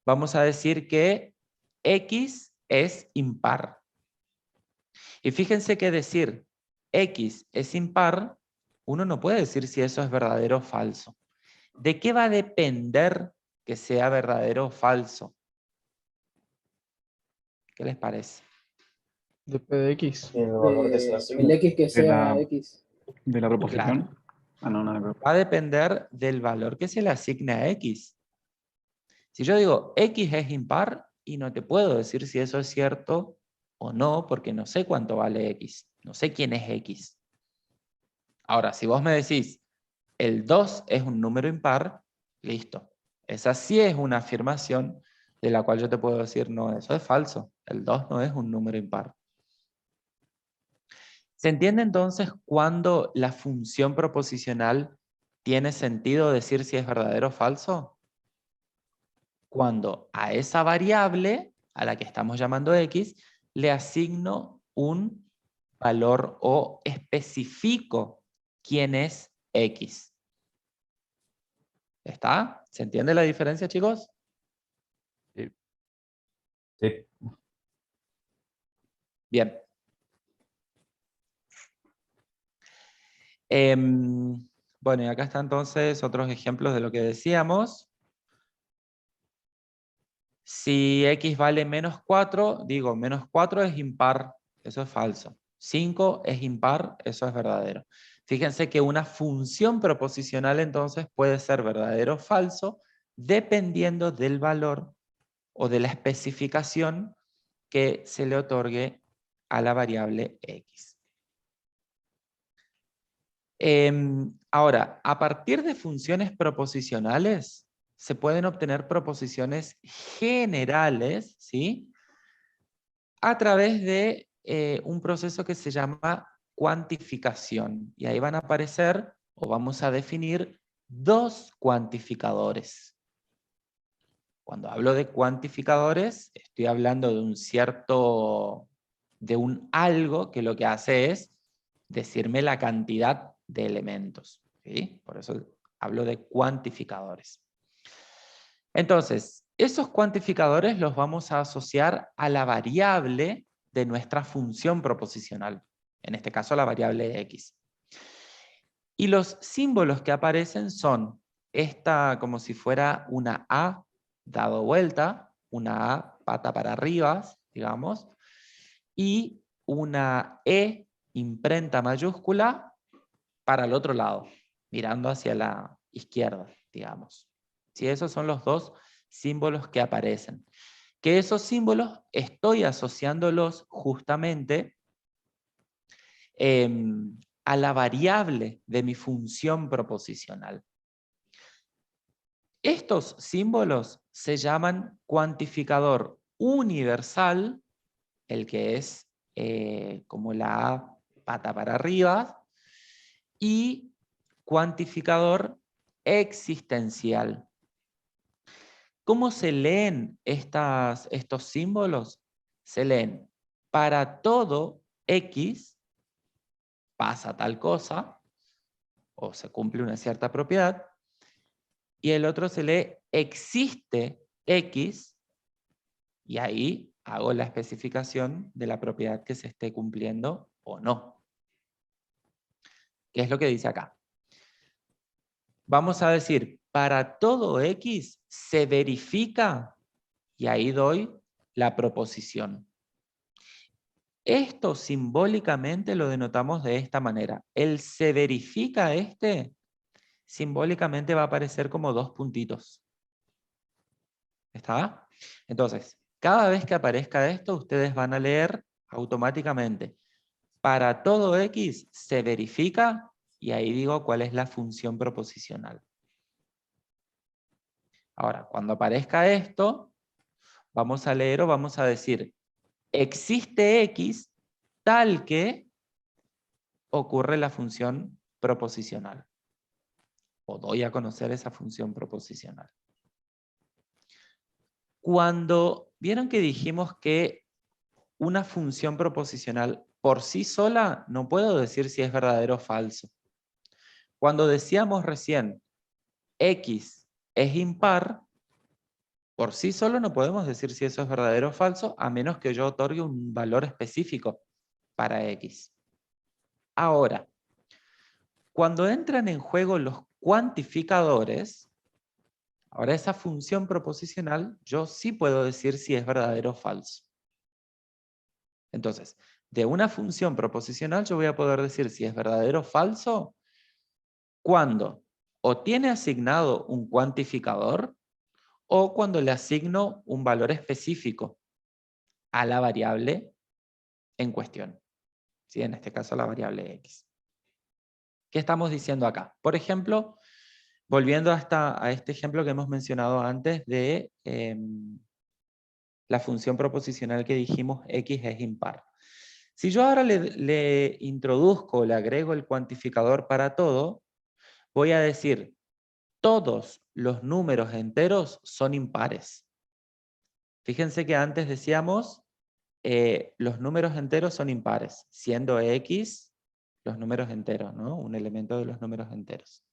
vamos a decir que X es impar. Y fíjense que decir X es impar, uno no puede decir si eso es verdadero o falso. ¿De qué va a depender que sea verdadero o falso? ¿Qué les parece? De P de X. El X que sea X. De la proposición. Claro. Ah, no, nada que ver. Va a depender del valor que se le asigne a X. Si yo digo X es impar, y no te puedo decir si eso es cierto o no, porque no sé cuánto vale X. No sé quién es X. Ahora, si vos me decís el 2 es un número impar, listo. Esa sí es una afirmación de la cual yo te puedo decir, no, eso es falso. El 2 no es un número impar. ¿Se entiende entonces cuándo la función proposicional tiene sentido decir si es verdadero o falso? Cuando a esa variable, a la que estamos llamando X, le asigno un valor o especifico quién es X. ¿Está? ¿Se entiende la diferencia, chicos? Sí. Bien. Bueno, y acá están entonces otros ejemplos de lo que decíamos. Si X vale menos 4, digo, menos 4 es impar, eso es falso. 5 es impar, eso es verdadero. Fíjense que una función proposicional entonces puede ser verdadero o falso, dependiendo del valor o de la especificación que se le otorgue a la variable X. Ahora, a partir de funciones proposicionales, se pueden obtener proposiciones generales, ¿sí? A través de un proceso que se llama cuantificación. Y ahí van a aparecer, o vamos a definir, dos cuantificadores. Cuando hablo de cuantificadores, estoy hablando de de un algo que lo que hace es decirme la cantidad de elementos, ¿sí? Por eso hablo de cuantificadores. Entonces, esos cuantificadores los vamos a asociar a la variable de nuestra función proposicional, en este caso la variable X. Y los símbolos que aparecen son esta como si fuera una A dado vuelta, una A pata para arriba, digamos, y una E imprenta mayúscula para el otro lado, mirando hacia la izquierda, digamos. ¿Sí? Esos son los dos símbolos que aparecen. Que esos símbolos estoy asociándolos justamente a la variable de mi función proposicional. Estos símbolos se llaman cuantificador universal, el que es como la A pata para arriba, y cuantificador existencial. ¿Cómo se leen estos símbolos? Se leen para todo X pasa tal cosa, o se cumple una cierta propiedad, y el otro se lee existe X, y ahí hago la especificación de la propiedad que se esté cumpliendo o no. ¿Qué es lo que dice acá? Vamos a decir, para todo X se verifica, y ahí doy la proposición. Esto simbólicamente lo denotamos de esta manera. El se verifica simbólicamente va a aparecer como 2 puntitos. ¿Está? Entonces, cada vez que aparezca esto, ustedes van a leer automáticamente. Para todo X se verifica, y ahí digo cuál es la función proposicional. Ahora, cuando aparezca esto, vamos a leer o vamos a decir, existe X tal que ocurre la función proposicional. O doy a conocer esa función proposicional. Cuando vieron que dijimos que una función proposicional por sí sola no puedo decir si es verdadero o falso. Cuando decíamos recién X es impar, por sí solo no podemos decir si eso es verdadero o falso, a menos que yo otorgue un valor específico para X. Ahora, cuando entran en juego los cuantificadores, ahora esa función proposicional yo sí puedo decir si es verdadero o falso. Entonces, de una función proposicional yo voy a poder decir si es verdadero o falso cuando o tiene asignado un cuantificador o cuando le asigno un valor específico a la variable en cuestión. ¿Sí? En este caso la variable X. ¿Qué estamos diciendo acá? Por ejemplo, volviendo a este ejemplo que hemos mencionado antes de la función proposicional que dijimos X es impar. Si yo ahora le introduzco, le agrego el cuantificador para todo, voy a decir, todos los números enteros son impares. Fíjense que antes decíamos, los números enteros son impares, siendo X los números enteros, ¿no? Un elemento de los números enteros.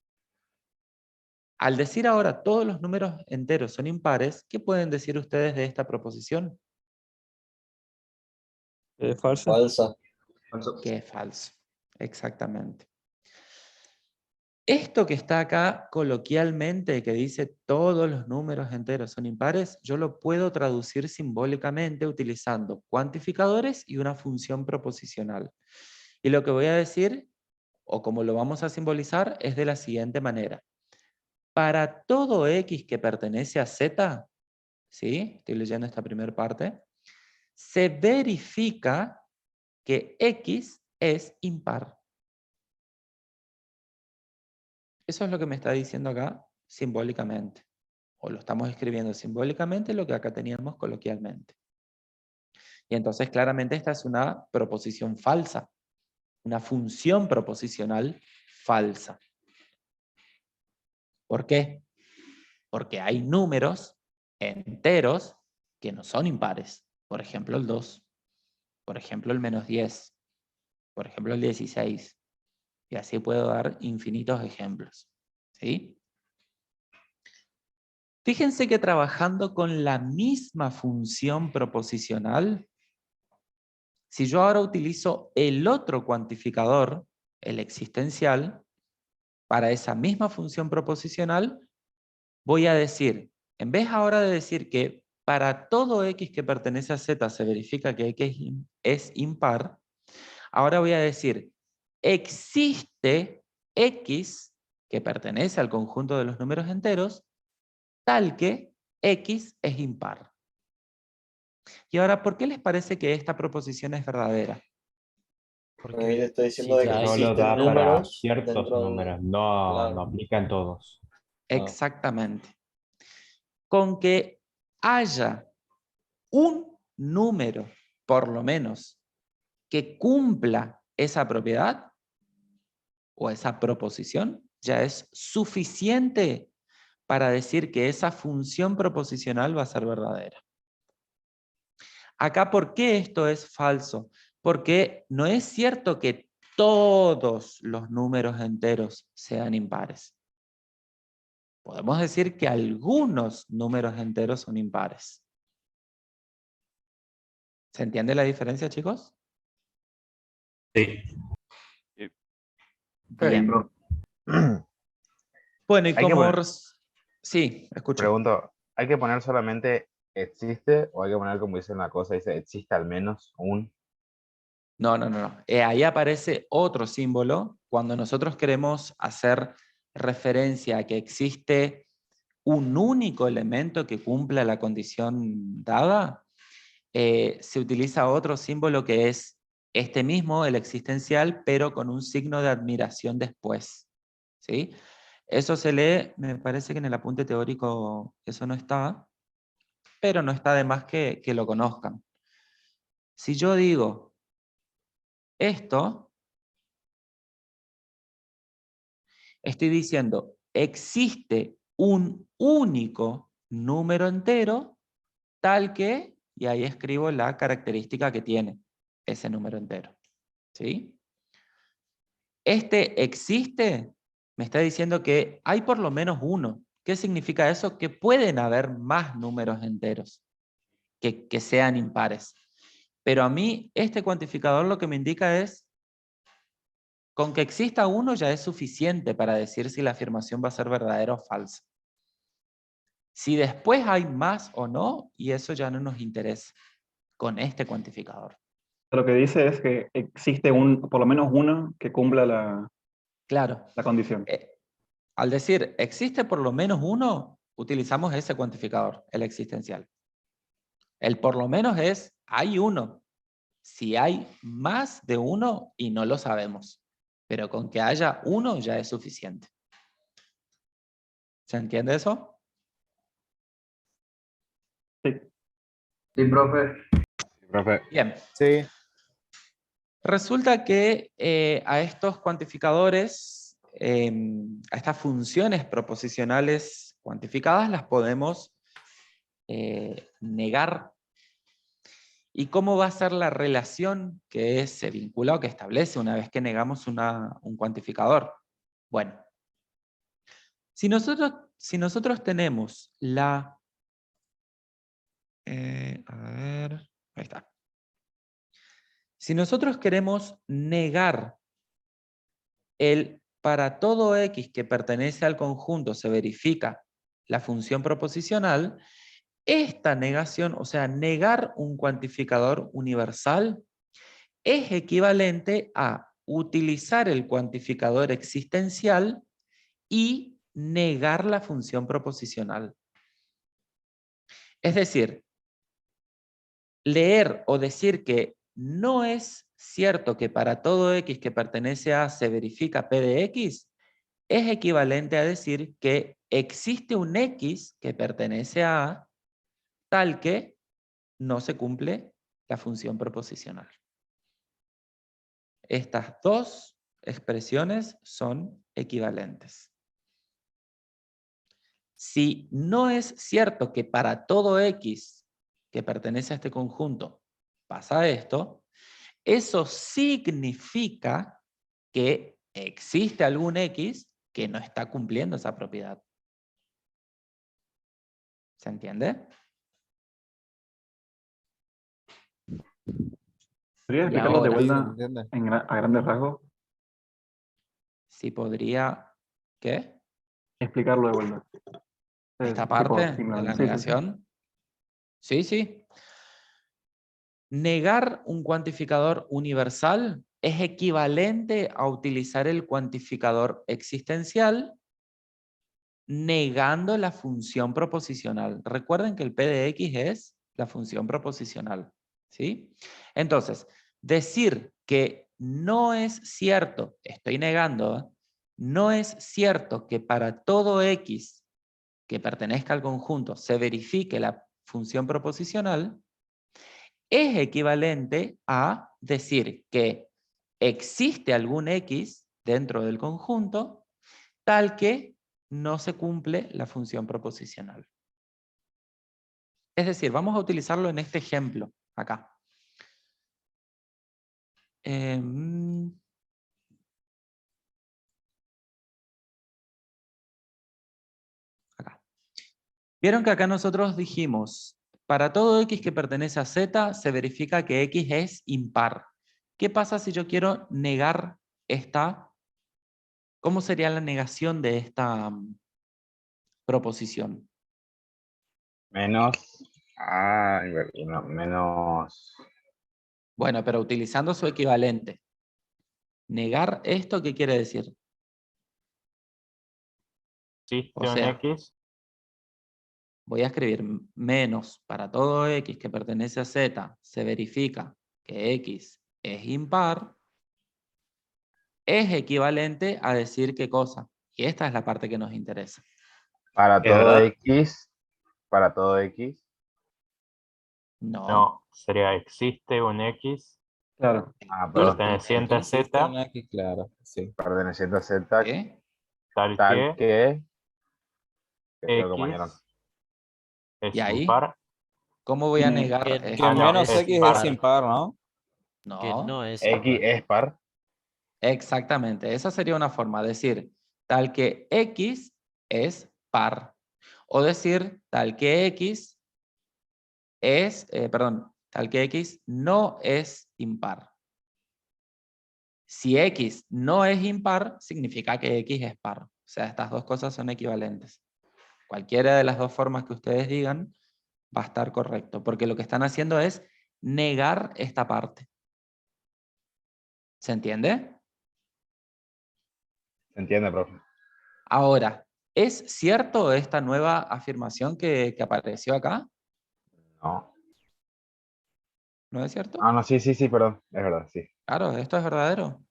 Al decir ahora todos los números enteros son impares, ¿qué pueden decir ustedes de esta proposición? Falsa. Falsa. Que es falso, exactamente. Esto que está acá coloquialmente, que dice todos los números enteros son impares, yo lo puedo traducir simbólicamente utilizando cuantificadores y una función proposicional. Y lo que voy a decir, o como lo vamos a simbolizar, es de la siguiente manera. Para todo X que pertenece a Z, ¿sí? Estoy leyendo esta primera parte, se verifica que X es impar. Eso es lo que me está diciendo acá simbólicamente. O lo estamos escribiendo simbólicamente lo que acá teníamos coloquialmente. Y entonces claramente esta es una proposición falsa. Una función proposicional falsa. ¿Por qué? Porque hay números enteros que no son impares. Por ejemplo el 2. Por ejemplo el -10. Por ejemplo el 16. Y así puedo dar infinitos ejemplos. ¿Sí? Fíjense que trabajando con la misma función proposicional, si yo ahora utilizo el otro cuantificador, el existencial, para esa misma función proposicional, voy a decir, en vez ahora de decir que para todo X que pertenece a Z se verifica que X es impar, ahora voy a decir, existe X que pertenece al conjunto de los números enteros, tal que X es impar. Y ahora, ¿por qué les parece que esta proposición es verdadera? Porque le estoy diciendo si de que ya Solo existen da para números ciertos dentro de números, no claro. aplica en todos. Exactamente. Con que haya un número, por lo menos, que cumpla esa propiedad o esa proposición, ya es suficiente para decir que esa función proposicional va a ser verdadera. Acá, ¿por qué esto es falso? Porque no es cierto que todos los números enteros sean impares. Podemos decir que algunos números enteros son impares. ¿Se entiende la diferencia, chicos? Sí. Bien. Bueno, y Hay que como... poner, Sí, escucho. pregunto, ¿hay que poner solamente existe o hay que poner como dice una cosa, dice existe al menos un? No. Ahí aparece otro símbolo cuando nosotros queremos hacer referencia a que existe un único elemento que cumpla la condición dada. Se utiliza otro símbolo que es este mismo, el existencial, pero con un signo de admiración después. ¿Sí? Eso se lee, me parece que en el apunte teórico eso no está, pero no está de más que lo conozcan. Si yo digo esto, estoy diciendo, existe un único número entero tal que, y ahí escribo la característica que tiene ese número entero. ¿Sí? Este existe, me está diciendo que hay por lo menos uno. ¿Qué significa eso? Que pueden haber más números enteros que sean impares. Pero a mí este cuantificador lo que me indica es, con que exista uno ya es suficiente para decir si la afirmación va a ser verdadera o falsa. Si después hay más o no, y eso ya no nos interesa con este cuantificador. Lo que dice es que existe por lo menos uno que cumpla la Claro. condición. Al decir existe por lo menos uno, utilizamos ese cuantificador, el existencial. El por lo menos es, hay uno. Si hay más de uno y no lo sabemos, pero con que haya uno ya es suficiente. ¿Se entiende eso? Sí. Sí, profe. Bien. Sí. Resulta que a estos cuantificadores, a estas funciones proposicionales cuantificadas, las podemos negar. ¿Y cómo va a ser la relación que se vincula o que establece una vez que negamos un cuantificador? Bueno, si nosotros tenemos la... a ver, ahí está. Si nosotros queremos negar el para todo X que pertenece al conjunto se verifica la función proposicional, esta negación, o sea, negar un cuantificador universal, es equivalente a utilizar el cuantificador existencial y negar la función proposicional. Es decir, leer o decir que no es cierto que para todo X que pertenece a se verifica P de X, es equivalente a decir que existe un X que pertenece a A tal que no se cumple la función proposicional. Estas dos expresiones son equivalentes. Si no es cierto que para todo X que pertenece a este conjunto pasa esto, eso significa que existe algún X que no está cumpliendo esa propiedad. ¿Se entiende? ¿Podría Y explicarlo de ahora, vuelta a grandes rasgos? si podría, ¿qué? Explicarlo de vuelta. Esta Tipo, parte de la sí. negación. Sí, sí. Negar un cuantificador universal es equivalente a utilizar el cuantificador existencial negando la función proposicional. Recuerden que el P de X es la función proposicional, ¿sí? Entonces, decir que no es cierto, estoy negando, ¿eh? No es cierto que para todo X que pertenezca al conjunto se verifique la función proposicional, es equivalente a decir que existe algún X dentro del conjunto tal que no se cumple la función proposicional. Es decir, vamos a utilizarlo en este ejemplo, acá. Acá. Vieron que acá nosotros dijimos, para todo X que pertenece a Z, se verifica que X es impar. ¿Qué pasa si yo quiero negar esta? ¿Cómo sería la negación de esta proposición? Menos. Ah, no, menos. Bueno, pero utilizando su equivalente. Negar esto, ¿qué quiere decir? Existe O un sea, X. voy a escribir menos para todo X que pertenece a Z, se verifica que X es impar, es equivalente a decir qué cosa. Y esta es la parte que nos interesa. Para ¿Es todo verdad? X. Para todo X. No. No, sería existe un X Claro. Ah, perdón. perteneciente a Existe Z, un X, claro, sí. Perteneciente a Z. ¿Qué? tal Tal que que creo que compañero. X ¿Y es ahí? impar. ¿Cómo voy a negar Que esto? no, menos es X es par. impar, ¿no? Que No. no es X impar. es par. Exactamente. Esa sería una forma. Decir tal que X es par. O decir tal que X es, tal que X no es impar. Si X no es impar, significa que X es par. O sea, estas dos cosas son equivalentes. Cualquiera de las dos formas que ustedes digan va a estar correcto, porque lo que están haciendo es negar esta parte. ¿Se entiende? ¿Se entiende, profe? Ahora, ¿es cierto esta nueva afirmación que apareció acá? No. ¿No es cierto? Ah, no, sí, perdón. Es verdad, sí. Claro, esto es verdadero.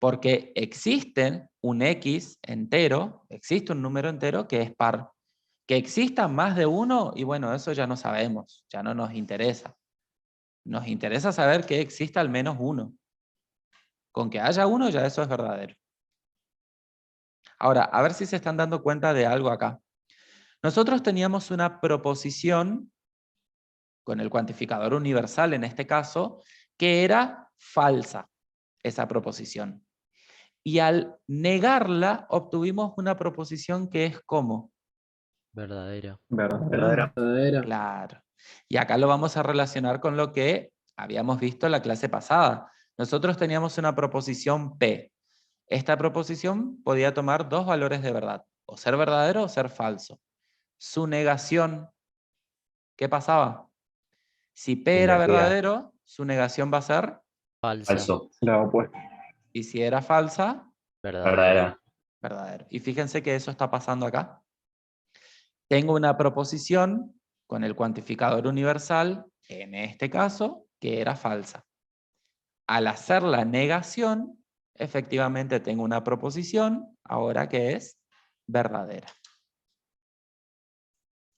Porque existe un X entero, existe un número entero que es par. Que existan más de uno, y bueno, eso ya no sabemos, ya no nos interesa. Nos interesa saber que exista al menos uno. Con que haya uno, ya eso es verdadero. Ahora, a ver si se están dando cuenta de algo acá. Nosotros teníamos una proposición, con el cuantificador universal en este caso, que era falsa, esa proposición. Y al negarla, obtuvimos una proposición que es ¿cómo? Verdadera. Verdadera. Verdadera. Claro. Y acá lo vamos a relacionar con lo que habíamos visto en la clase pasada. Nosotros teníamos una proposición P. Esta proposición podía tomar dos valores de verdad, o ser verdadero o ser falso. Su negación, ¿qué pasaba? Si P era Invertida. verdadero, su negación va a ser, Falsa. Falso. La opuesta. y si era falsa, Verdadera. verdadero. Y fíjense que eso está pasando acá. Tengo una proposición con el cuantificador universal, en este caso, que era falsa. Al hacer la negación, efectivamente tengo una proposición, ahora que es verdadera.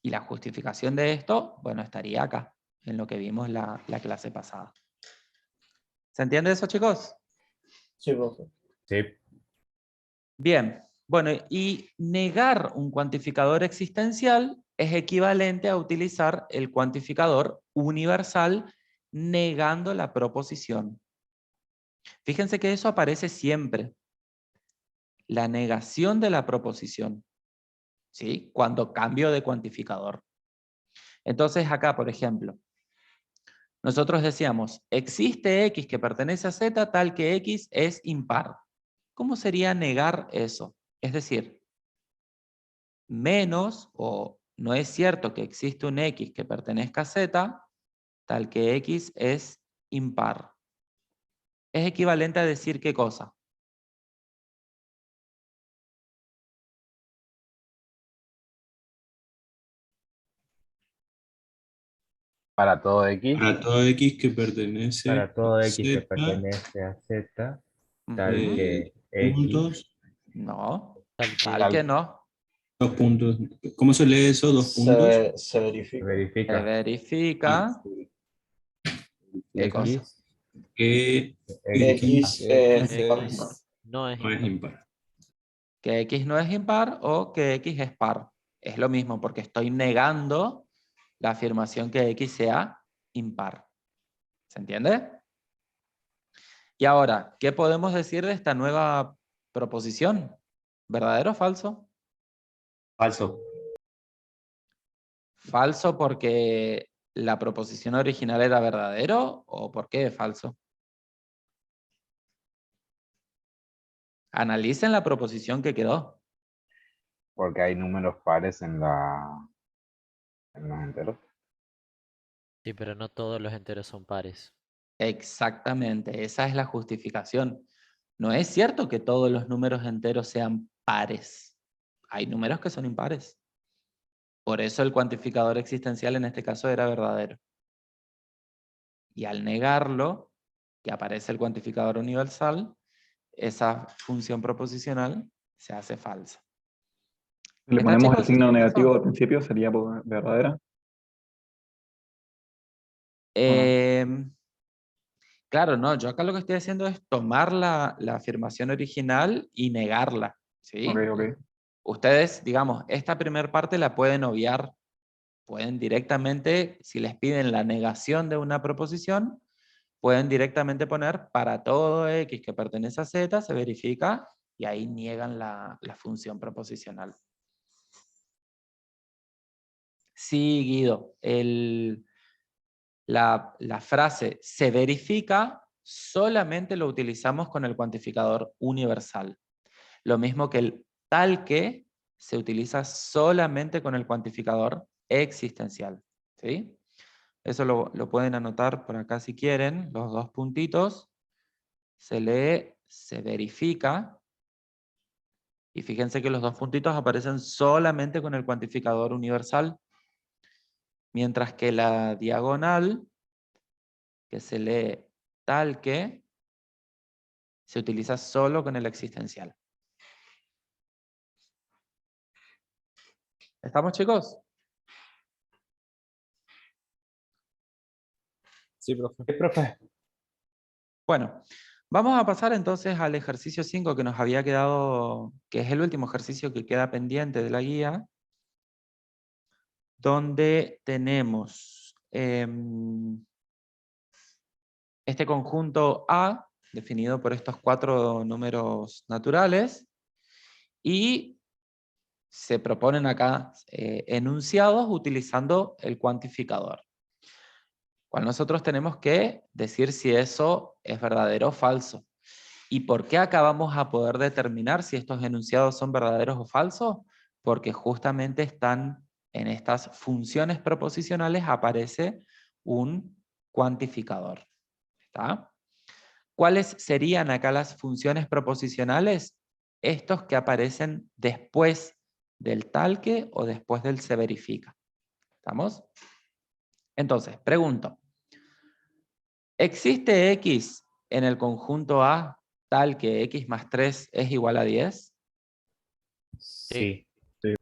Y la justificación de esto, bueno, estaría acá, en lo que vimos la clase pasada. ¿Se entiende eso, chicos? Sí, profe. Sí. Bien, bueno, y negar un cuantificador existencial es equivalente a utilizar el cuantificador universal negando la proposición. Fíjense que eso aparece siempre. La negación de la proposición, ¿sí? Cuando cambio de cuantificador. Entonces acá, por ejemplo, nosotros decíamos, existe X que pertenece a Z tal que X es impar. ¿Cómo sería negar eso? Es decir, menos o no es cierto que existe un X que pertenezca a Z, tal que X es impar. Es equivalente a decir ¿qué cosa? Para todo X. Para todo X que pertenece Para todo a X que Z, pertenece a Z, tal Ujú. que X, puntos, No, Tal que tal que no. dos puntos. ¿Cómo se lee eso? Dos puntos. Se verifica. Se verifica verifica ¿qué cosa? X, Que X es par. X no es no es impar. impar. Que X no es impar o que X es par. Es lo mismo porque estoy negando la afirmación que X sea impar. ¿Se entiende? Y ahora, ¿qué podemos decir de esta nueva proposición? ¿Verdadero o falso? falso. ¿Falso porque la proposición original era verdadero o por qué es falso? Analicen la proposición que quedó. Porque hay números pares en los enteros. Sí, pero no todos los enteros son pares. Exactamente, esa es la justificación. No es cierto que todos los números enteros sean pares. Hay números que son impares. Por eso el cuantificador existencial en este caso era verdadero. Y al negarlo, que aparece el cuantificador universal, esa función proposicional se hace falsa. Si le ¿Está, ponemos el chicos? signo negativo al principio, ¿sería verdadera? ¿O no? Claro, no, yo acá lo que estoy haciendo es tomar la afirmación original y negarla, Ok, ¿sí? ok. Ustedes, digamos, esta primera parte la pueden obviar, pueden directamente, si les piden la negación de una proposición, pueden directamente poner para todo X que pertenece a Z, se verifica, y ahí niegan la función proposicional. Sí, Guido, la frase se verifica solamente lo utilizamos con el cuantificador universal. Lo mismo que el tal que se utiliza solamente con el cuantificador existencial. ¿Sí? Eso lo pueden anotar por acá si quieren, los dos puntitos. Se lee, se verifica. Y fíjense que los dos puntitos aparecen solamente con el cuantificador universal. Mientras que la diagonal, que se lee tal que, se utiliza solo con el existencial. ¿Estamos, chicos? Sí, profe. Sí, profe. Bueno, vamos a pasar entonces al ejercicio 5 que nos había quedado, que es el último ejercicio que queda pendiente de la guía, donde tenemos este conjunto A, definido por estos 4 números naturales, y se proponen acá enunciados utilizando el cuantificador. Cual nosotros tenemos que decir si eso es verdadero o falso. ¿Y por qué acá vamos a poder determinar si estos enunciados son verdaderos o falsos? Porque justamente están en estas funciones proposicionales, aparece un cuantificador. ¿Está? ¿Cuáles serían acá las funciones proposicionales? Estos que aparecen después del tal que o después del se verifica. ¿Estamos? Entonces, pregunto. ¿Existe X en el conjunto A tal que X más 3 es igual a 10? Sí. 7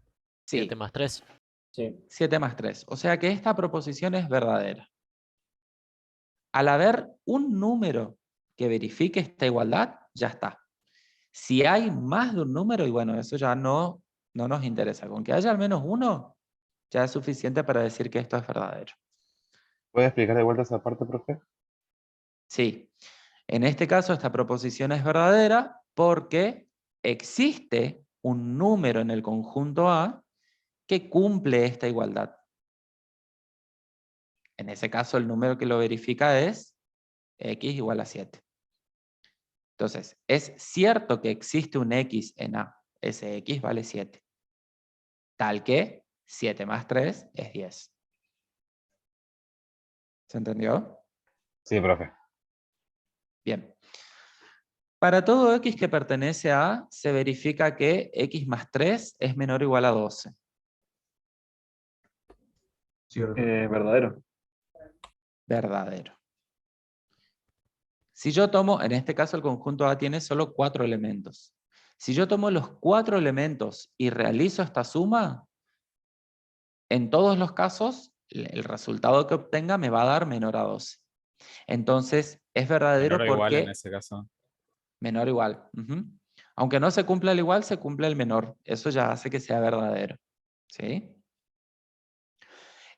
Sí, más 3. Sí. 7 más 3. O sea que esta proposición es verdadera. Al haber un número que verifique esta igualdad, ya está. Si hay más de un número, y bueno, eso ya no nos interesa. Con que haya al menos uno, ya es suficiente para decir que esto es verdadero. ¿Puede explicar de vuelta esa parte, profe? Sí. En este caso, esta proposición es verdadera porque existe un número en el conjunto A que cumple esta igualdad. En ese caso, el número que lo verifica es X igual a 7. Entonces, es cierto que existe un X en A. Ese X vale 7. Tal que 7 más 3 es 10. ¿Se entendió? Sí, profe. Bien. Para todo x que pertenece a A, se verifica que x más 3 es menor o igual a 12. Verdadero. Verdadero. Si yo tomo, en este caso el conjunto A tiene solo 4 elementos. Si yo tomo los 4 elementos y realizo esta suma, en todos los casos, el resultado que obtenga me va a dar menor a 12. Entonces, es verdadero Menor o igual en porque... ese caso. Menor o igual. Aunque no se cumpla el igual, se cumple el menor. Eso ya hace que sea verdadero. ¿Sí?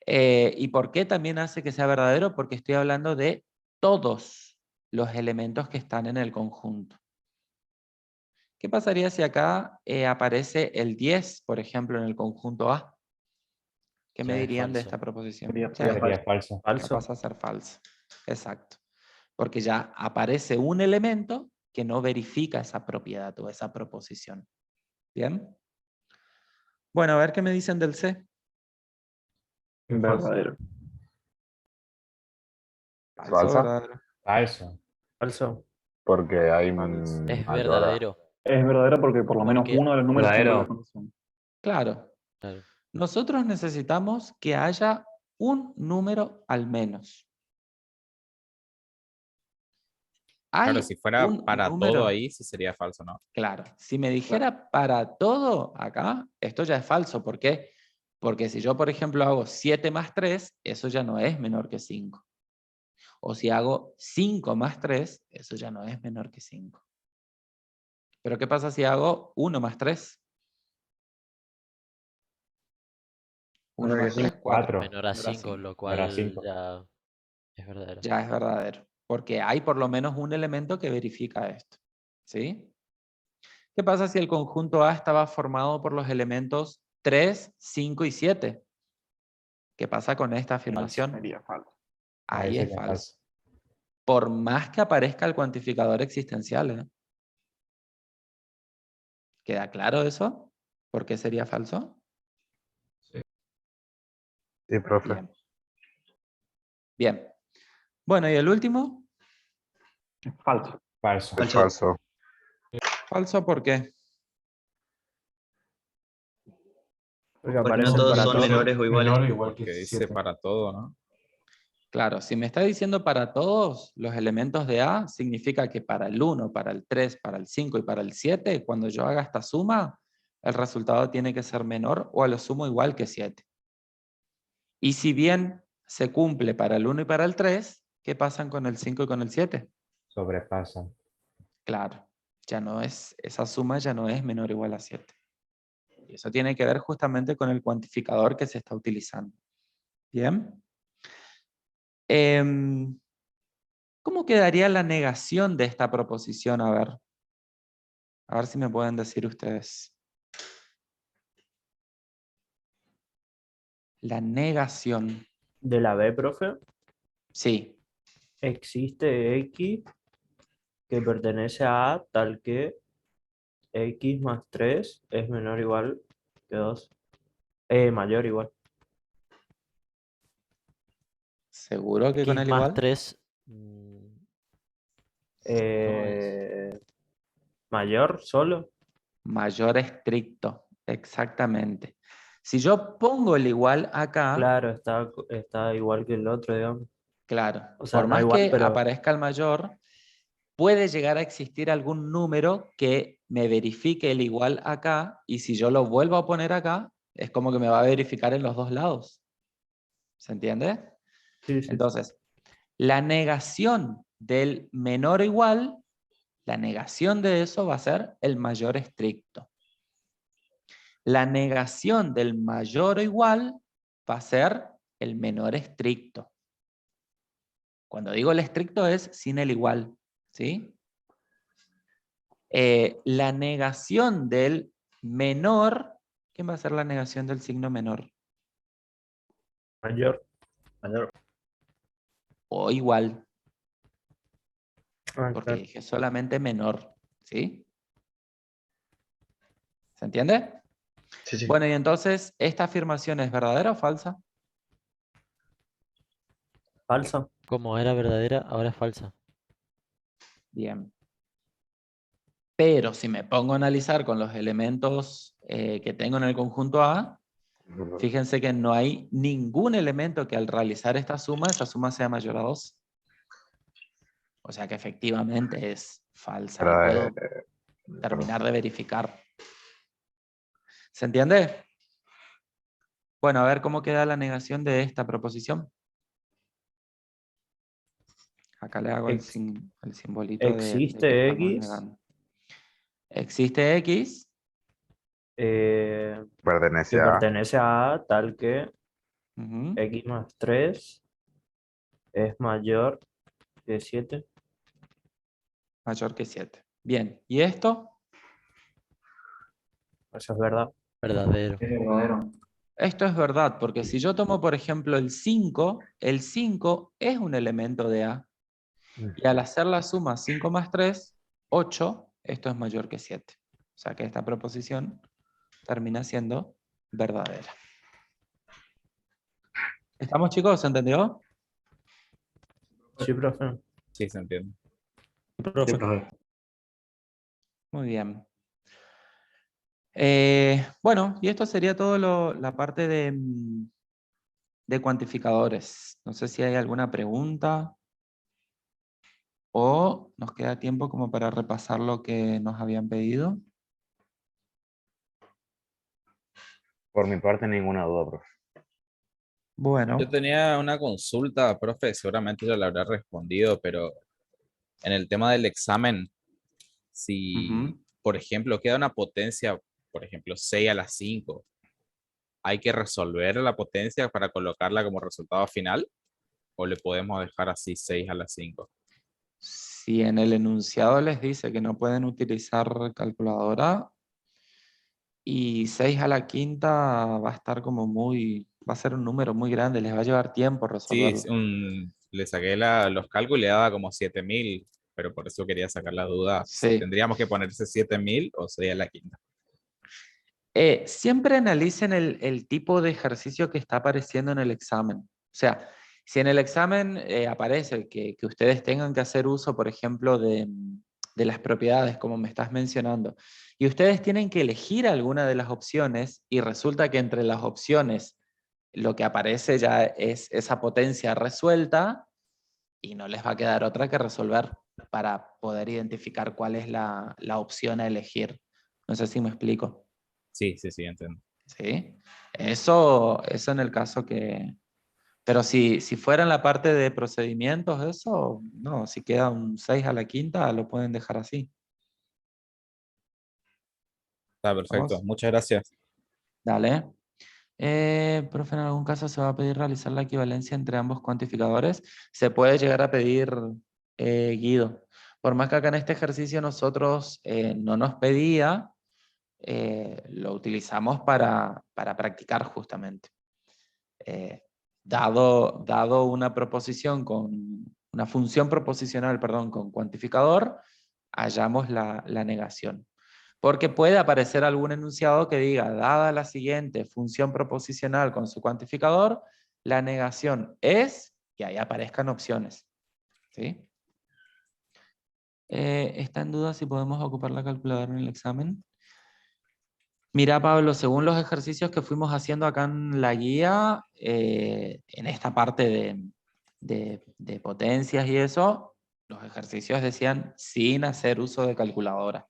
¿Y por qué también hace que sea verdadero? Porque estoy hablando de todos los elementos que están en el conjunto. ¿Qué pasaría si acá aparece el 10, por ejemplo, en el conjunto A? ¿Qué me Ya es dirían de falso. esta proposición? Sería Ya es Sería falso. ya pasa a ser falso. Exacto. Porque ya aparece un elemento que no verifica esa propiedad o esa proposición. ¿Bien? Bueno, a ver qué me dicen del C. Verdadero. Falso, ¿Falsa? verdadero. Falso. Falso. Porque hay Es mayor a... verdadero. Es verdadero porque por lo menos Porque- uno de los números cumple la Verdadero. condición. Claro. Claro. Nosotros necesitamos que haya un número al menos. Hay Claro, si fuera un para número. todo ahí, sí sería falso, ¿no? Claro. Si me dijera para todo acá, esto ya es falso. ¿Por qué? Porque si yo, por ejemplo, hago 7 más 3, eso ya no es menor que 5. O si hago 5 más 3, eso ya no es menor que 5. Pero ¿qué pasa si hago 1 más 3? 1 más 3, 4. 4. Menor a Menor a 5, 5. lo Menor a cual 5. ya es verdadero. Ya es verdadero. Porque hay por lo menos un elemento que verifica esto. ¿Sí? ¿Qué pasa si el conjunto A estaba formado por los elementos 3, 5 y 7? ¿Qué pasa con esta afirmación? Sería falso. Ahí es sería falso. Por más que aparezca el cuantificador existencial. ¿Eh? ¿Queda claro eso? ¿Por qué sería falso? Sí, profe. Bien. Bien. Bueno, ¿y el último? Falso. Falso. Es falso. Falso, ¿por qué? Porque no aparecen todos para son todos. menores o iguales. Porque dice para todo, ¿no? Claro, si me está diciendo para todos los elementos de A, significa que para el 1, para el 3, para el 5 y para el 7, cuando yo haga esta suma, el resultado tiene que ser menor o a lo sumo igual que 7. Y si bien se cumple para el 1 y para el 3, ¿qué pasan con el 5 y con el 7? Sobrepasan. Claro, ya no es, esa suma ya no es menor o igual a 7. Y eso tiene que ver justamente con el cuantificador que se está utilizando. ¿Bien? ¿Cómo quedaría la negación de esta proposición? A ver si me pueden decir ustedes. La negación. De la B, profe, Sí, existe X que pertenece a A tal que X más 3 es menor o igual que 2. Mayor o igual. ¿seguro que con X el más igual? 3 Mayor solo. Mayor estricto, exactamente. Si yo pongo el igual acá, Claro, está igual que el otro, digamos. claro, O sea, por no más igual, que pero aparezca el mayor, puede llegar a existir algún número que me verifique el igual acá, y si yo lo vuelvo a poner acá, es como que me va a verificar en los dos lados. ¿Se entiende? sí, sí. Entonces, la negación del menor o igual, la negación de eso va a ser el mayor estricto. La negación del mayor o igual va a ser el menor estricto. Cuando digo el estricto es sin el igual, ¿sí? La negación del menor, ¿quién va a ser la negación del signo menor? Mayor. O igual, Ah, porque claro. dije solamente menor, ¿sí? ¿Se entiende? Sí, sí. Bueno, y entonces, ¿esta afirmación es verdadera o falsa? Falsa. Como era verdadera, ahora es falsa. Bien. Pero si me pongo a analizar con los elementos que tengo en el conjunto A, fíjense que no hay ningún elemento que al realizar esta suma sea mayor a 2. O sea que efectivamente es falsa y puedo terminar de verificar. ¿Se entiende? Bueno, a ver cómo queda la negación de esta proposición. Acá le hago el simbolito de que Existe estamos X. negando. Existe X. Que Pertenece a... pertenece a A tal que Ujú, X más 3 es mayor que 7. mayor que 7. Bien, ¿y esto? Eso es verdad. Verdadero. Es verdadero. Esto es verdad, porque si yo tomo, por ejemplo, el 5 es un elemento de A. Y al hacer la suma 5 más 3, 8, esto es mayor que 7. O sea que esta proposición termina siendo verdadera. ¿Estamos, chicos? ¿Se entendió? Sí, profe. Sí, se entiende. Sí, Profe. profe. Muy bien. Bueno, y esto sería todo la parte de cuantificadores. No sé si hay alguna pregunta o nos queda tiempo como para repasar lo que nos habían pedido. Por mi parte, ninguna duda, profe. Bueno, Yo tenía una consulta, profe, seguramente ya la habrá respondido, pero en el tema del examen, si, ujú. por ejemplo, queda una potencia, por ejemplo, 6 a la 5, ¿hay que resolver la potencia para colocarla como resultado final? ¿O le podemos dejar así 6 a la 5? Si en el enunciado les dice que no pueden utilizar calculadora, y 6 a la quinta va a estar como va a ser un número muy grande, les va a llevar tiempo Sí, resolverlo. le saqué los cálculos y le daba como 7000, pero por eso quería sacar la duda. Si Sí. tendríamos que ponerse 7000 o sería la quinta. Siempre analicen el tipo de ejercicio que está apareciendo en el examen. O sea, si en el examen aparece que ustedes tengan que hacer uso, por ejemplo, de las propiedades, como me estás mencionando, y ustedes tienen que elegir alguna de las opciones, y resulta que entre las opciones lo que aparece ya es esa potencia resuelta, y no les va a quedar otra que resolver para poder identificar cuál es la opción a elegir. No sé si me explico. Sí, sí, sí, entiendo. ¿Sí? Eso en el caso que... Pero si fuera en la parte de procedimientos, eso, no, si queda un 6 a la quinta, lo pueden dejar así. Está perfecto. ¿Vamos? Muchas gracias. Dale. Profe, en algún caso se va a pedir realizar la equivalencia entre ambos cuantificadores. Se puede llegar a pedir, Guido. Por más que acá en este ejercicio nosotros no nos pedía, lo utilizamos para practicar justamente. Dado una proposición una función proposicional, perdón, con cuantificador, hallamos la negación. Porque puede aparecer algún enunciado que diga, dada la siguiente función proposicional con su cuantificador, la negación es, y ahí aparezcan opciones. ¿Sí? ¿Está en duda si podemos ocupar la calculadora en el examen? Mira, Pablo, según los ejercicios que fuimos haciendo acá en la guía, en esta parte de potencias y eso, los ejercicios decían sin hacer uso de calculadora.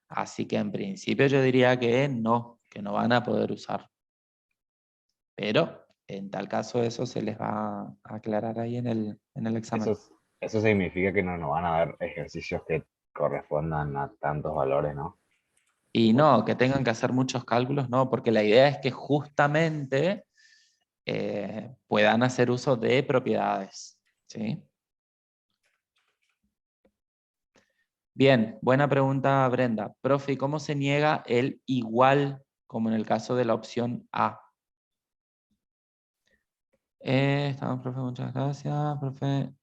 Así que en principio yo diría que no van a poder usar. Pero en tal caso eso se les va a aclarar ahí en el examen. Eso significa que no nos van a dar ejercicios que correspondan a tantos valores, ¿no? Y no, que tengan que hacer muchos cálculos, no, porque la idea es que justamente puedan hacer uso de propiedades. ¿Sí? Bien, buena pregunta, Brenda. Profe, ¿y cómo se niega el igual, como en el caso de la opción A? Estamos, profe, muchas gracias, profe.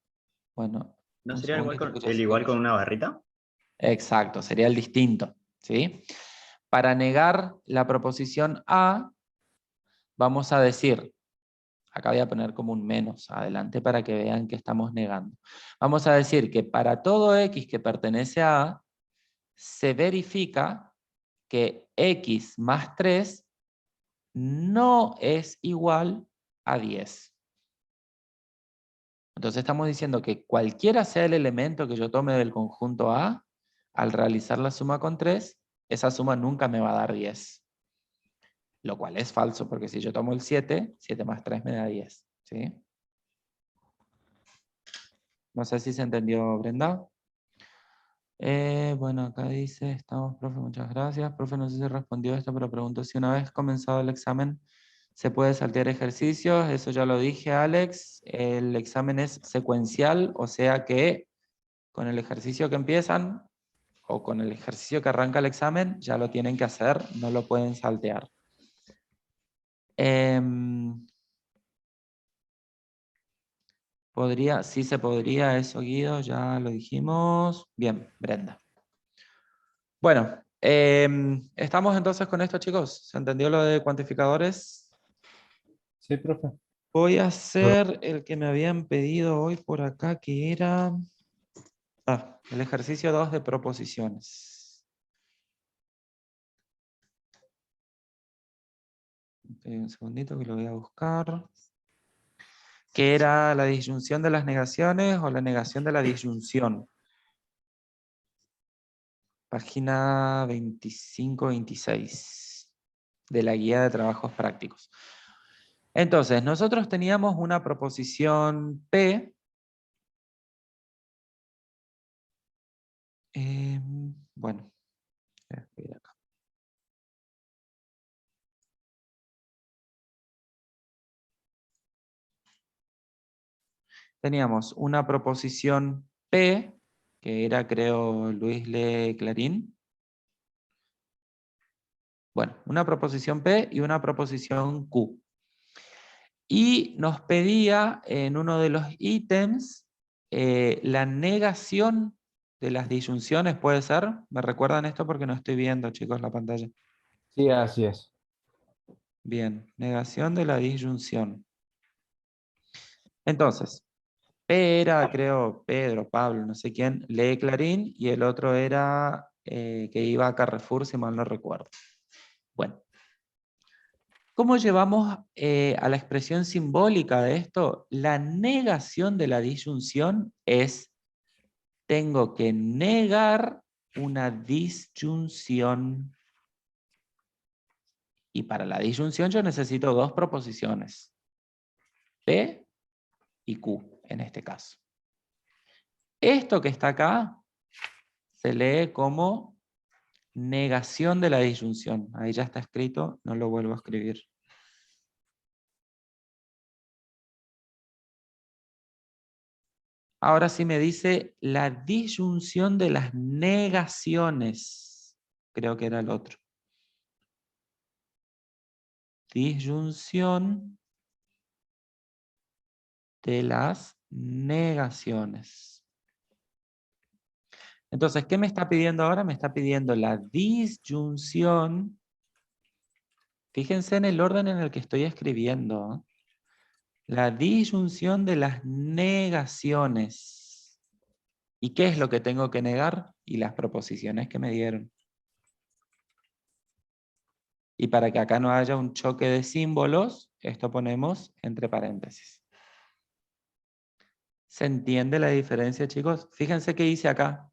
Bueno, ¿No un sería segundito que ya el se igual corrigió. con una barrita? Exacto, sería el distinto, ¿sí? para negar la proposición A, vamos a decir, acá voy a poner como un menos adelante para que vean que estamos negando. Vamos a decir que para todo X que pertenece a A, se verifica que X más 3 no es igual a 10. Entonces estamos diciendo que cualquiera sea el elemento que yo tome del conjunto A, al realizar la suma con 3, esa suma nunca me va a dar 10. Lo cual es falso, porque si yo tomo el 7, 7 más 3 me da 10. ¿Sí? No sé si se entendió, Brenda. Bueno, acá dice, estamos, profe, muchas gracias. Profe, no sé si respondió esto, pero pregunto si una vez comenzado el examen se puede saltear ejercicios. Eso ya lo dije, Alex. El examen es secuencial, o sea que con el ejercicio que empiezan o con el ejercicio que arranca el examen, ya lo tienen que hacer, no lo pueden saltear. Sí se podría, eso, Guido, ya lo dijimos. Bien, Brenda. Bueno, ¿estamos entonces con esto, chicos? ¿Se entendió lo de cuantificadores? Sí, profe. Voy a hacer el que me habían pedido hoy por acá, que era el ejercicio 2 de proposiciones. Un segundito que lo voy a buscar. Que era la disyunción de las negaciones o la negación de la disyunción. Página 25-26 de la guía de trabajos prácticos. Entonces, nosotros teníamos una proposición P. Bueno, voy a escribir acá. Teníamos una proposición P, que era, creo, Luis Le Clarín. Bueno, una proposición P y una proposición Q. Y nos pedía en uno de los ítems la negación de las disyunciones, ¿puede ser? ¿Me recuerdan esto? Porque no estoy viendo, chicos, la pantalla. Sí, así es. Bien, negación de la disyunción. Entonces, P era, creo, Pedro, Pablo, no sé quién, lee Clarín, y el otro era que iba a Carrefour, si mal no recuerdo. Bueno. ¿Cómo llevamos a la expresión simbólica de esto? La negación de la disyunción es, tengo que negar una disyunción. Y para la disyunción yo necesito dos proposiciones. P y Q, en este caso. Esto que está acá se lee como negación de la disyunción. Ahí ya está escrito, no lo vuelvo a escribir. Ahora sí me dice la disyunción de las negaciones. Creo que era el otro. Disyunción de las negaciones. Entonces, ¿qué me está pidiendo ahora? Me está pidiendo la disyunción. Fíjense en el orden en el que estoy escribiendo. La disyunción de las negaciones. ¿Y qué es lo que tengo que negar? Y las proposiciones que me dieron. Y para que acá no haya un choque de símbolos, esto ponemos entre paréntesis. ¿Se entiende la diferencia, chicos? Fíjense qué hice acá.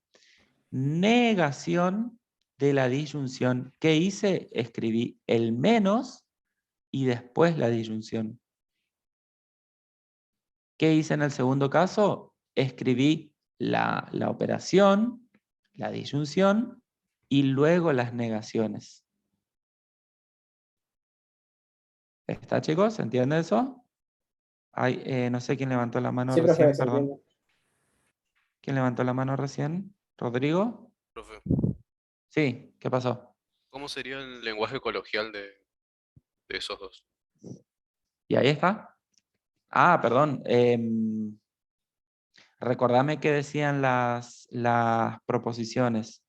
Negación de la disyunción. ¿Qué hice? Escribí el menos y después la disyunción. ¿Qué hice en el segundo caso? Escribí la operación, la disyunción y luego las negaciones. ¿Está, chicos? ¿Se entiende eso? Ay, no sé quién levantó la mano Sí, recién, profe, se perdón. entiende. ¿Quién levantó la mano recién? ¿Rodrigo? Profe, Sí, ¿qué pasó? ¿cómo sería el lenguaje coloquial de esos dos? ¿Y ahí está? Ah, perdón. Recordame qué decían las proposiciones.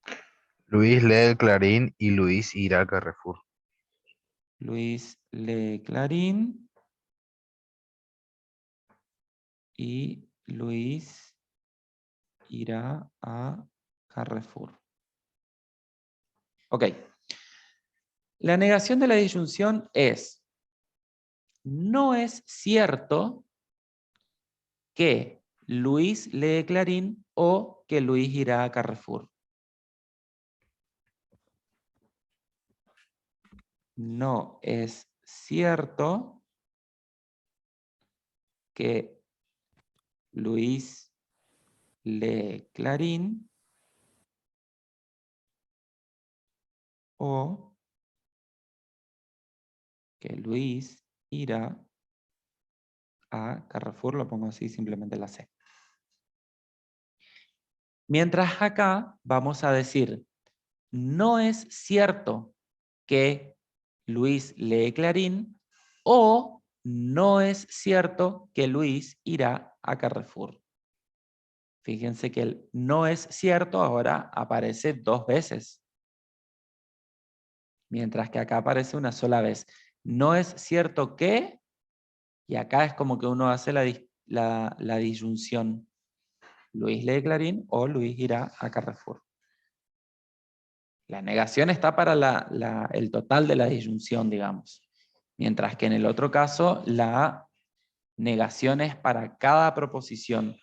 Luis lee el Clarín y Luis irá al Carrefour. Luis lee Clarín y Luis irá a Carrefour. Ok. La negación de la disyunción es: no es cierto que Luis lee Clarín o que Luis irá a Carrefour. No es cierto que Luis lee Clarín o que Luis irá a Carrefour, lo pongo así, simplemente la C. Mientras acá vamos a decir: no es cierto que Luis lee Clarín o no es cierto que Luis irá a Carrefour. Fíjense que el no es cierto ahora aparece 2 veces, mientras que acá aparece una sola vez. No es cierto que, y acá es como que uno hace la disyunción. Luis lee Clarín o Luis irá a Carrefour. La negación está para el total de la disyunción, digamos. Mientras que en el otro caso, la negación es para cada proposición.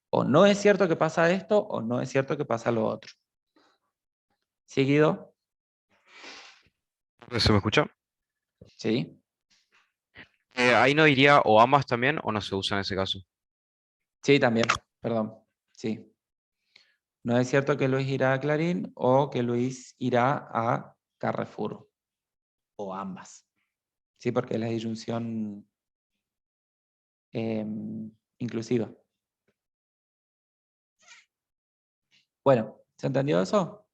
O no es cierto que pasa esto, o no es cierto que pasa lo otro. ¿Seguido? ¿Se me escucha? Sí. Ahí no diría o ambas también o no se usa en ese caso. Sí, también. Perdón. Sí. No es cierto que Luis irá a Clarín o que Luis irá a Carrefour. O ambas. Sí, porque es la disyunción inclusiva. Bueno, ¿se entendió eso?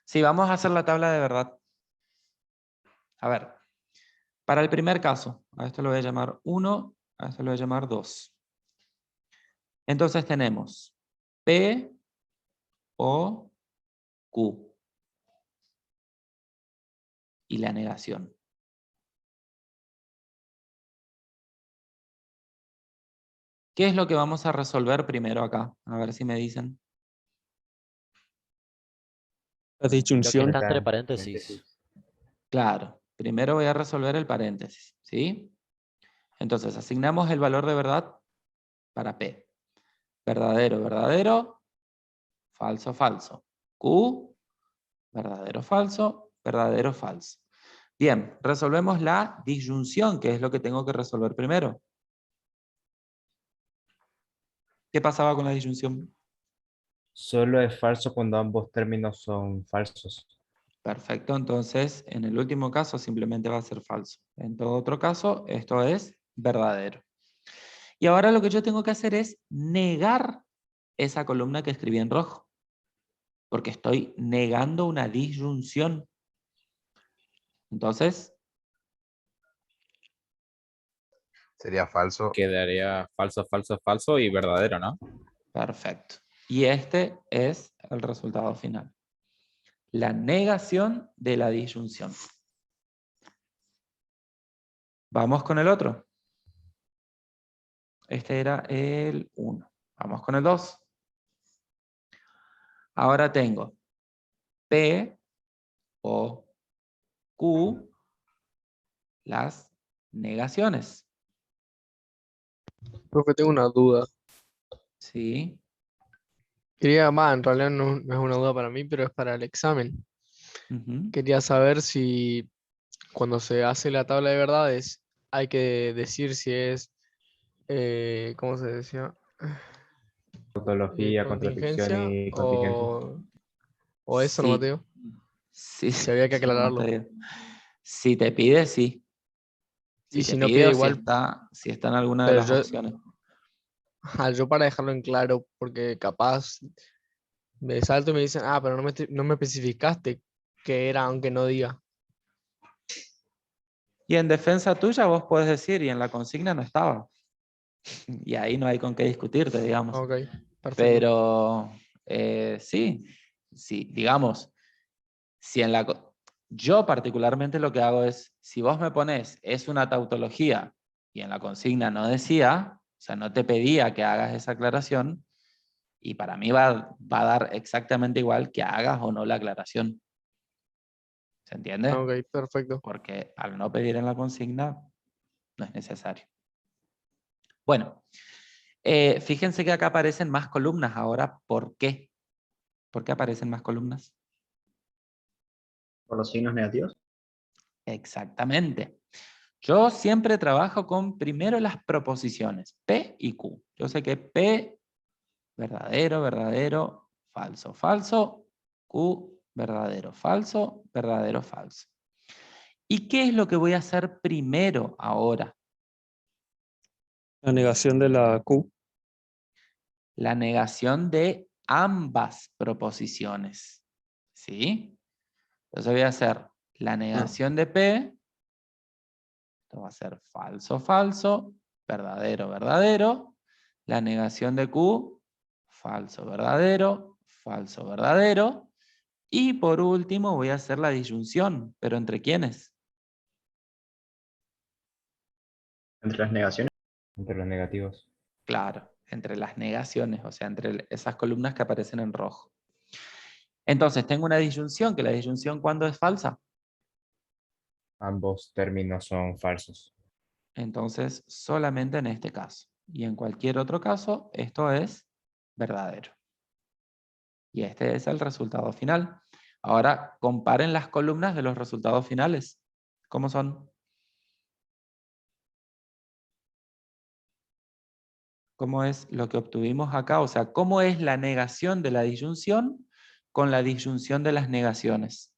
Sí, vamos a hacer la tabla de verdad. A ver, para el primer caso, a esto lo voy a llamar 1, a esto lo voy a llamar 2. Entonces tenemos P o Q y la negación. ¿Qué es lo que vamos a resolver primero acá? A ver si me dicen. La disyunción. Lo que está entre paréntesis. Claro, primero voy a resolver el paréntesis, ¿sí? Entonces asignamos el valor de verdad para P. Verdadero, verdadero, falso, falso. Q, verdadero, falso, verdadero, falso. Bien, resolvemos la disyunción, que es lo que tengo que resolver primero. ¿Qué pasaba con la disyunción? Solo es falso cuando ambos términos son falsos. Perfecto, entonces en el último caso simplemente va a ser falso. En todo otro caso, esto es verdadero. Y ahora lo que yo tengo que hacer es negar esa columna que escribí en rojo. Porque estoy negando una disyunción. Entonces, Sería falso. Quedaría falso, falso, falso y verdadero, ¿no? perfecto. Y este es el resultado final. La negación de la disyunción. Vamos con el otro. Este era el 1. Vamos con el 2. Ahora tengo P o Q, las negaciones. Profe, tengo una duda. ¿Sí? En realidad no es una duda para mí, pero es para el examen. Quería saber si cuando se hace la tabla de verdades hay que decir si es, ¿cómo se decía? Tautología, contradicción Contingencia y contingencia. o eso, no, Sí. Mateo. Sí, Si había que sí, aclararlo. Mateo. Si te pide, sí. Si Y te si no pide pide o igual, si está en alguna de pero las opciones. yo para dejarlo en claro, porque capaz me salto y me dicen, pero no me especificaste qué era, aunque no diga. Y en defensa tuya vos podés decir, y en la consigna no estaba. Y ahí no hay con qué discutirte, digamos. Ok, perfecto. Pero sí, si digamos, si en yo particularmente lo que hago es, si vos me pones, es una tautología, y en la consigna no decía, o sea, no te pedía que hagas esa aclaración, y para mí va a dar exactamente igual que hagas o no la aclaración. ¿Se entiende? Ok, perfecto. Porque al no pedir en la consigna, no es necesario. Bueno, fíjense que acá aparecen más columnas ahora. ¿Por qué? ¿Por qué aparecen más columnas? ¿Por los signos negativos? Exactamente. Yo siempre trabajo con primero las proposiciones, P y Q. Yo sé que P, verdadero, verdadero, falso, falso. Q, verdadero, falso, verdadero, falso. ¿Y qué es lo que voy a hacer primero ahora? La negación de la Q. La negación de ambas proposiciones. ¿Sí? Entonces voy a hacer la negación de P. Esto va a ser falso, falso, verdadero, verdadero. La negación de Q, falso, verdadero, falso, verdadero. Y por último voy a hacer la disyunción. ¿Pero entre quiénes? ¿Entre las negaciones? Entre los negativos. Claro, entre las negaciones, o sea, entre esas columnas que aparecen en rojo. Entonces tengo una disyunción, que la disyunción ¿cuándo es falsa? Ambos términos son falsos. Entonces solamente en este caso. Y en cualquier otro caso, esto es verdadero. Y este es el resultado final. Ahora comparen las columnas de los resultados finales. ¿Cómo son? ¿Cómo es lo que obtuvimos acá? O sea, ¿cómo es la negación de la disyunción con la disyunción de las negaciones?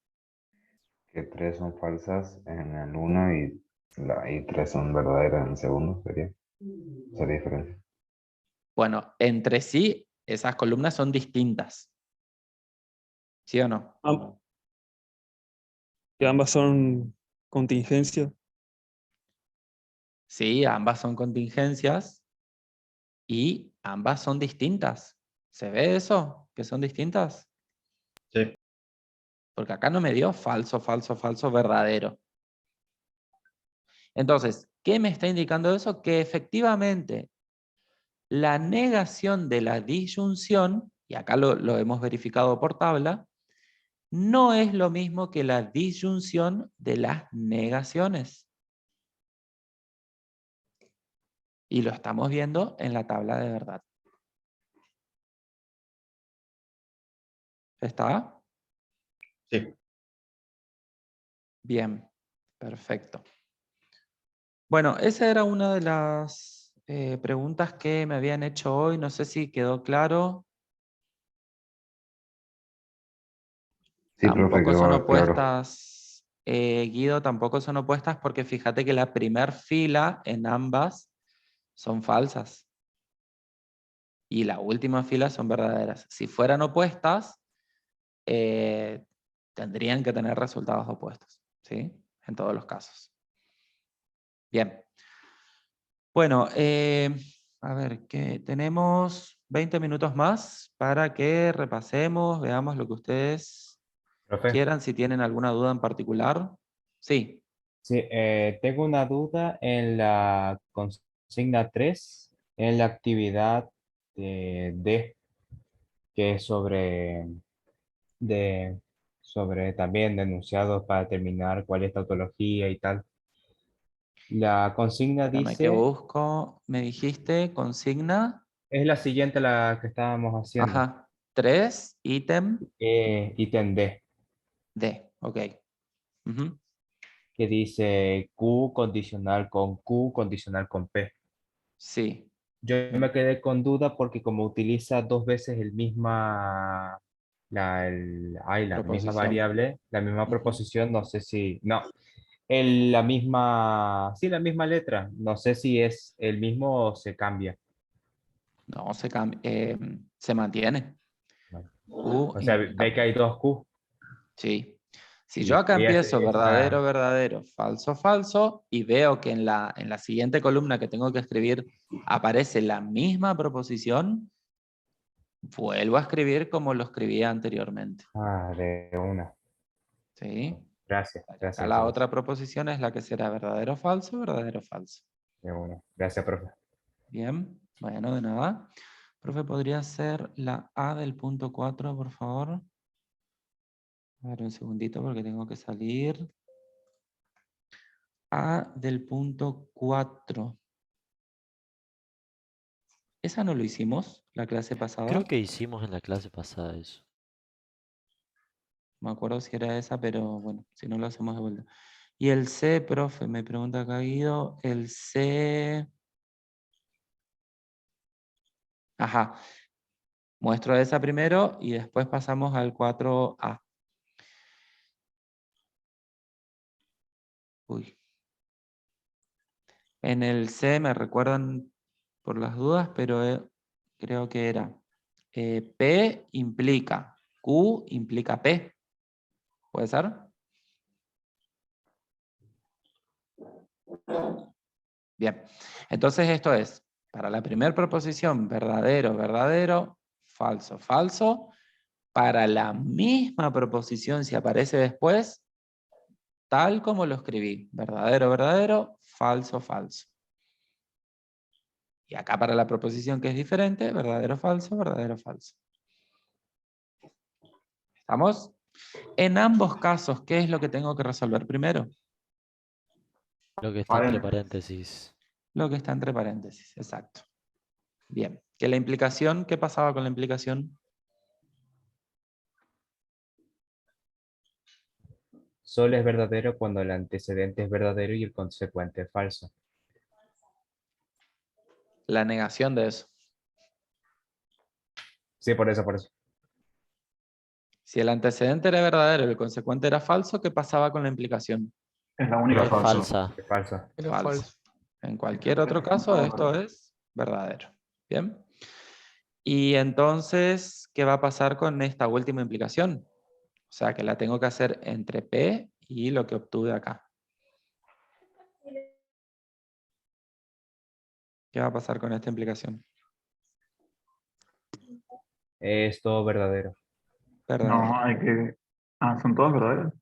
Que 3 son falsas en el 1 y 3 son verdaderas en el segundo, sería diferente. Bueno, entre sí, esas columnas son distintas. ¿Sí o no? Que ambas son contingencia. Sí, ambas son contingencias y ambas son distintas. ¿Se ve eso? ¿Que son distintas? Sí. Porque acá no me dio falso, falso, falso, verdadero. Entonces, ¿qué me está indicando eso? Que efectivamente la negación de la disyunción, y acá lo hemos verificado por tabla, no es lo mismo que la disyunción de las negaciones. Y lo estamos viendo en la tabla de verdad. ¿Está? Sí. Bien, perfecto. Bueno, esa era una de las preguntas que me habían hecho hoy. No sé si quedó claro. Sí, profe, Tampoco quedó son claro. opuestas, Guido, tampoco son opuestas porque fíjate que la primer fila en ambas son falsas. Y la última fila son verdaderas. Si fueran opuestas, tendrían que tener resultados opuestos, ¿sí? En todos los casos. Bien. Bueno, a ver, que tenemos 20 minutos más para que repasemos, veamos lo que ustedes Profe. quieran, si tienen alguna duda en particular. Sí. Sí, tengo una duda en la consigna 3, en la actividad D, que es sobre también denunciados para determinar cuál es tautología y tal. La consigna Espérame que dice, busco, me dijiste, consigna. es la siguiente la que estábamos haciendo. Ajá, 3, ítem Ítem D, D, ok. Ujú. que dice Q condicional con Q condicional con P. Sí. Yo me quedé con duda porque como utiliza dos veces la misma Proposición. variable, la misma Ujú. proposición, no sé si, no, la misma letra, no sé si es el mismo o se cambia. No, se cambia, se mantiene. Vale. Q O sea, ve que hay dos Q. Sí. Si Y yo acá ella empiezo verdadero, está, verdadero, falso, falso, y veo que en la siguiente columna que tengo que escribir aparece la misma proposición, vuelvo a escribir como lo escribía anteriormente. Ah, de una. ¿Sí? Gracias, Acá gracias. la profe. otra proposición es la que será verdadero o falso, verdadero o falso. De una. Gracias, profe. Bien, bueno, de nada. Profe, ¿podría ser la A del punto 4, por favor? A ver, un segundito porque tengo que salir. A del punto 4. ¿Esa no lo hicimos la clase pasada? Creo que hicimos en la clase pasada eso. No me acuerdo si era esa, pero bueno, si no lo hacemos de vuelta. Y el C, profe, me pregunta acá Guido, el C... Ajá. Muestro esa primero y después pasamos al 4A. Uy. En el C me recuerdan por las dudas, pero creo que era P implica, Q implica P. ¿Puede ser? Bien. Entonces esto es, para la primera proposición, verdadero, verdadero, falso, falso. Para la misma proposición, si aparece después, tal como lo escribí. Verdadero, verdadero, falso, falso. Y acá para la proposición que es diferente, verdadero, falso, verdadero, falso. ¿Estamos? En ambos casos, ¿qué es lo que tengo que resolver primero? Lo que está entre paréntesis. Lo que está entre paréntesis, exacto. Bien. ¿Que la implicación? ¿Qué pasaba con la implicación? Solo es verdadero cuando el antecedente es verdadero y el consecuente es falso. La negación de eso. Sí, por eso, por eso. Si el antecedente era verdadero y el consecuente era falso, ¿qué pasaba con la implicación? Es la única Es falsa. falsa. Es falso. Era Falso. falso. En cualquier otro caso, esto es verdadero. ¿Bien? Y entonces, ¿qué va a pasar con esta última implicación? O sea, que la tengo que hacer entre P y lo que obtuve acá. ¿Qué va a pasar con esta implicación? Es todo verdadero. Verdadero. No, hay que... Ah, ¿son todos verdaderos?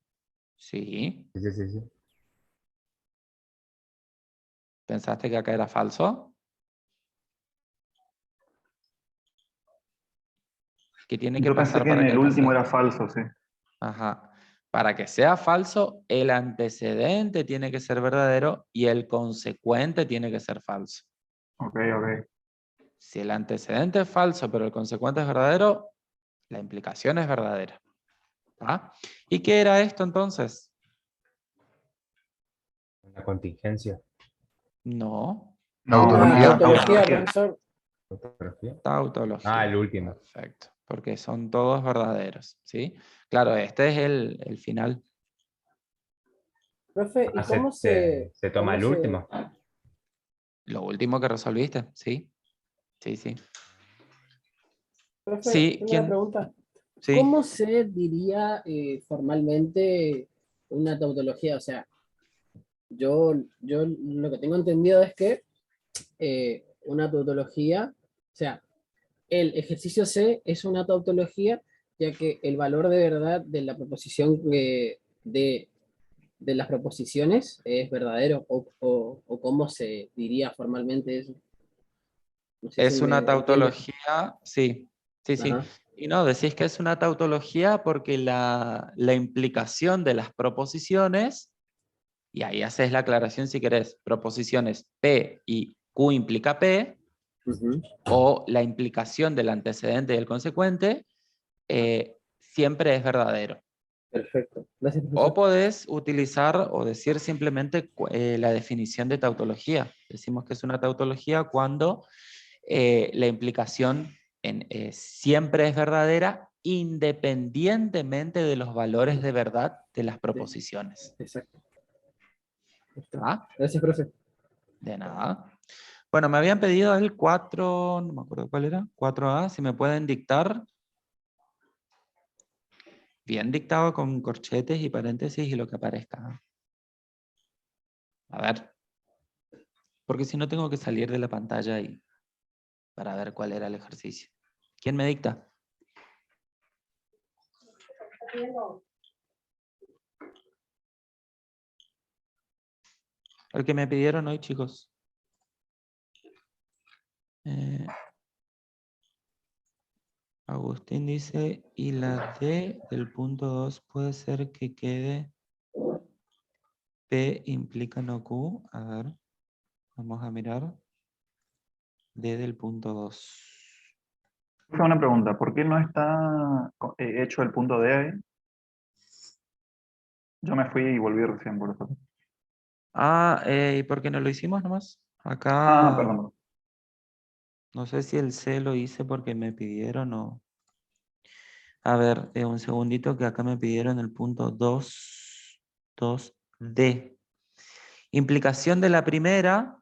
Sí. Sí, sí, sí, sí. ¿Pensaste que acá era falso? ¿Qué tiene que Yo pensé pasar que para en que el último pase? era falso, sí. Ajá. Para que sea falso, el antecedente tiene que ser verdadero y el consecuente tiene que ser falso. Ok, ok. Si el antecedente es falso, pero el consecuente es verdadero, la implicación es verdadera. ¿Ah? ¿Y qué era esto entonces? Una contingencia. No. No, Tautología, tautología. profesor. ¿Tautología? Tautología. Ah, el último. Perfecto. Porque son todos verdaderos. ¿Sí? Claro, este es el final. Profe, ¿y Ah, cómo se... se toma cómo el se- último. Lo último que resolviste, ¿sí? Sí, sí. Profe, Sí, tengo una ¿quién? pregunta. Sí. ¿Cómo se diría formalmente una tautología? O sea, yo lo que tengo entendido es que una tautología, o sea, el ejercicio C es una tautología, ya que el valor de verdad de la proposición de las proposiciones es verdadero, o cómo se diría formalmente eso. No sé si Es me una entiende. tautología, sí, sí, sí. Ajá. Y no, decís que es una tautología porque la implicación de las proposiciones, y ahí haces la aclaración si querés, proposiciones P y Q implica P, Ujú. o la implicación del antecedente y el consecuente, siempre es verdadero. Perfecto. Gracias, O profesor. podés utilizar o decir simplemente la definición de tautología. Decimos que es una tautología cuando la implicación siempre es verdadera independientemente de los valores de verdad de las proposiciones. Exacto. ¿Ah? Gracias, profe. De nada. Bueno, me habían pedido el 4, no me acuerdo cuál era, 4A, si me pueden dictar. Bien dictado con corchetes y paréntesis y lo que aparezca. A ver. Porque si no tengo que salir de la pantalla y para ver cuál era el ejercicio. ¿Quién me dicta? El que me pidieron hoy, chicos. Agustín dice, y la D del punto 2 puede ser que quede P implica no Q. A ver, vamos a mirar. D del punto 2. Una pregunta, ¿por qué no está hecho el punto D ahí? Yo me fui y volví recién por eso. ¿Y por qué no lo hicimos nomás? Ah, Acá, perdón. no sé si el C lo hice porque me pidieron o... A ver, un segundito que acá me pidieron el punto 2D. Implicación de la primera,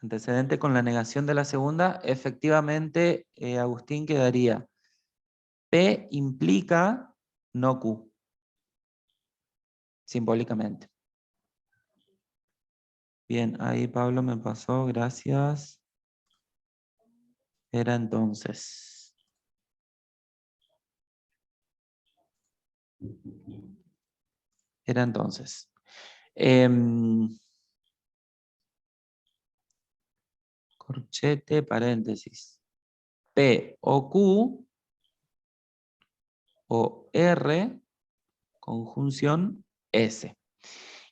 antecedente con la negación de la segunda, efectivamente, Agustín, quedaría P implica no Q, simbólicamente. Bien, ahí Pablo me pasó, gracias. Era entonces. Era entonces. Corchete, paréntesis. P o Q o R, conjunción S.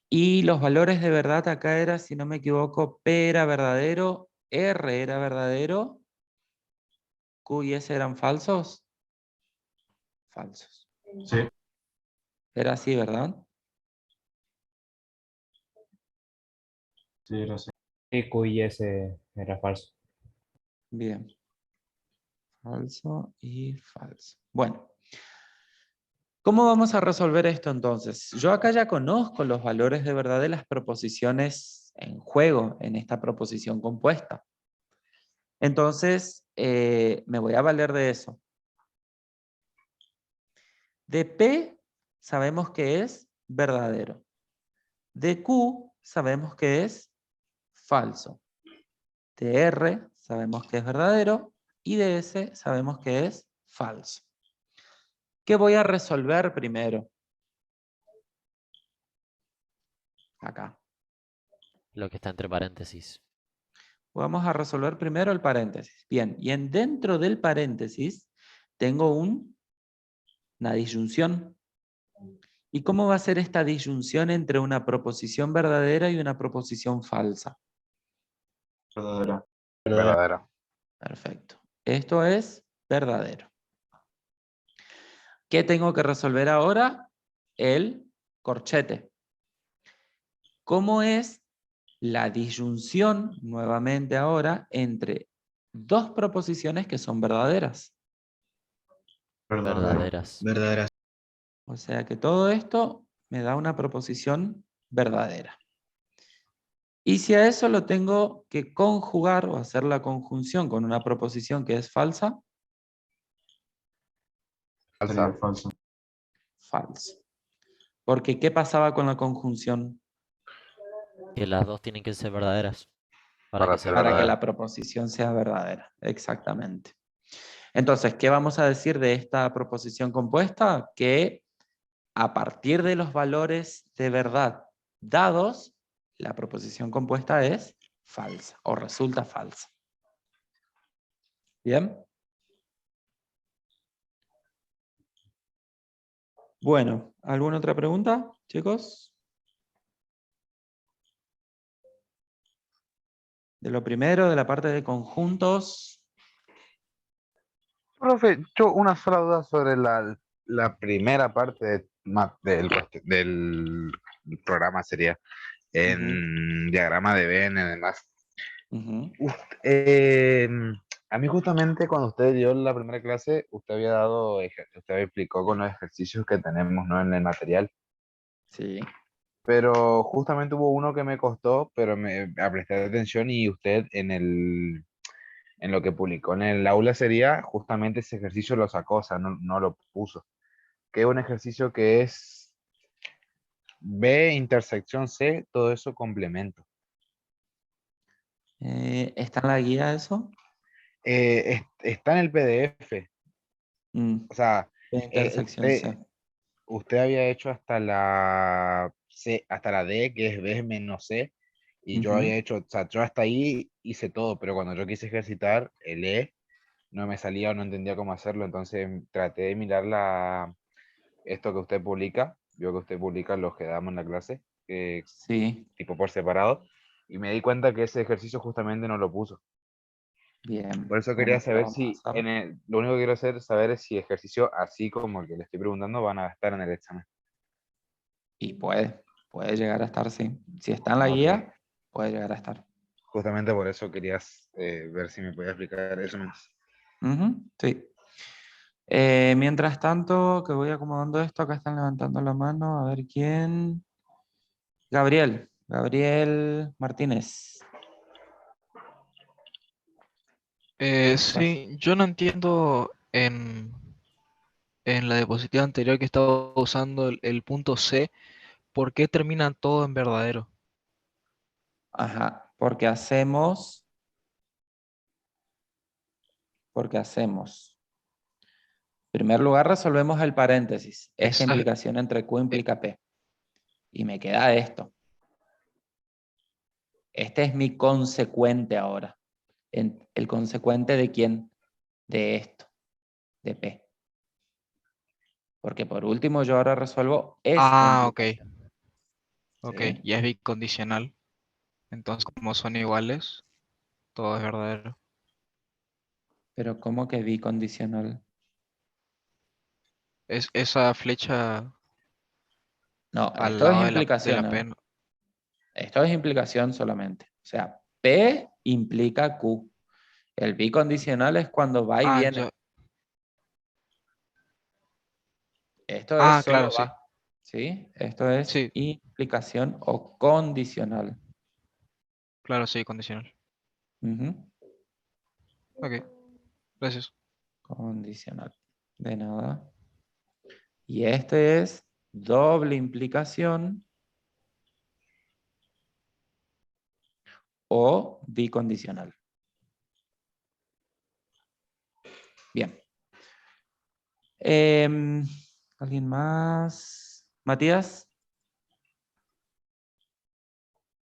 Y los valores de verdad acá era, si no me equivoco, P era verdadero, R era verdadero, Q y S eran falsos. Falsos. Sí. Era así, ¿verdad? Sí, lo sé. Y Q y S era falso. Bien. Falso y falso. Bueno. ¿Cómo vamos a resolver esto entonces? Yo acá ya conozco los valores de verdad de las proposiciones en juego, en esta proposición compuesta. Entonces, me voy a valer de eso. De P sabemos que es verdadero. De Q sabemos que es falso. De R sabemos que es verdadero. Y de S sabemos que es falso. ¿Qué voy a resolver primero? Acá. Lo que está entre paréntesis. Vamos a resolver primero el paréntesis. Bien, y dentro del paréntesis tengo una disyunción. ¿Y cómo va a ser esta disyunción entre una proposición verdadera y una proposición falsa? Verdadera. Verdadero. Perfecto. Esto es verdadero. ¿Qué tengo que resolver ahora? El corchete. ¿Cómo es la disyunción, nuevamente ahora, entre dos proposiciones que son verdaderas? Verdaderas. Verdaderas. O sea que todo esto me da una proposición verdadera. Y si a eso lo tengo que conjugar o hacer la conjunción con una proposición que es falsa, Falsa. Falso. falso. Porque ¿qué pasaba con la conjunción? Que las dos tienen que ser verdaderas. Para Para que sea ser Para que verdadero. la proposición sea verdadera. Exactamente. Entonces, ¿qué vamos a decir de esta proposición compuesta? Que a partir de los valores de verdad dados, la proposición compuesta es falsa o resulta falsa. ¿Bien? Bueno, ¿alguna otra pregunta, chicos? De lo primero, de la parte de conjuntos. Profe, yo una sola duda sobre la primera parte del programa sería en diagrama de Venn y demás. Eh, a mí justamente cuando usted dio la primera clase, usted explicó con los ejercicios que tenemos, ¿no?, en el material. Sí. Pero justamente hubo uno que me costó, pero me presté atención y usted en lo que publicó en el aula sería justamente ese ejercicio lo sacó, o sea, no lo puso. Que es un ejercicio que es B intersección C, todo eso complemento. ¿Está en la guía eso? Está en el PDF. O sea, ¿Qué intersección C? usted había hecho hasta la C, hasta la D, que es B menos C, y yo había hecho, o sea, yo hasta ahí hice todo, pero cuando yo quise ejercitar el E, no me salía o no entendía cómo hacerlo, entonces traté de mirar esto que usted publica, vio que usted publica los que damos en la clase, Sí, tipo por separado, y me di cuenta que ese ejercicio justamente no lo puso. bien. Por eso Bueno, quería ¿qué le saber vamos a si, hacer? lo único que quiero saber es si ejercicio así como el que le estoy preguntando van a estar en el examen. Y puede llegar a estar, sí. Si está en la Ok. guía, puede llegar a estar. Justamente por eso querías ver si me podía explicar eso más. Sí. Mientras tanto, que voy acomodando esto, acá están levantando la mano, a ver quién. Gabriel Martínez. Sí, yo no entiendo en la diapositiva anterior que estaba usando el punto C, ¿por qué terminan todo en verdadero? Ajá, porque hacemos. En primer lugar, resolvemos el paréntesis. Esta Esa- implicación entre Q implica P. Y me queda esto. Este es mi consecuente ahora. ¿El consecuente de quién? De esto, de P. Porque por último yo ahora resuelvo esta Ah, ok, implicación. ok, ¿Sí? ya es bicondicional. Entonces, como son iguales, todo es verdadero. Pero ¿cómo que bicondicional? Esa flecha No, al esto es lado de la implicación. P. ¿No? Esto es implicación solamente. O sea, P implica Q. El bicondicional es cuando va y Ah, viene. Esto es claro, solo sí. va. ¿Sí? Esto es Sí, implicación o condicional. claro, sí, condicional. Ujú. Ok, gracias. Condicional. De nada. Y este es doble implicación o bicondicional. Bien. ¿Alguien más? ¿Matías?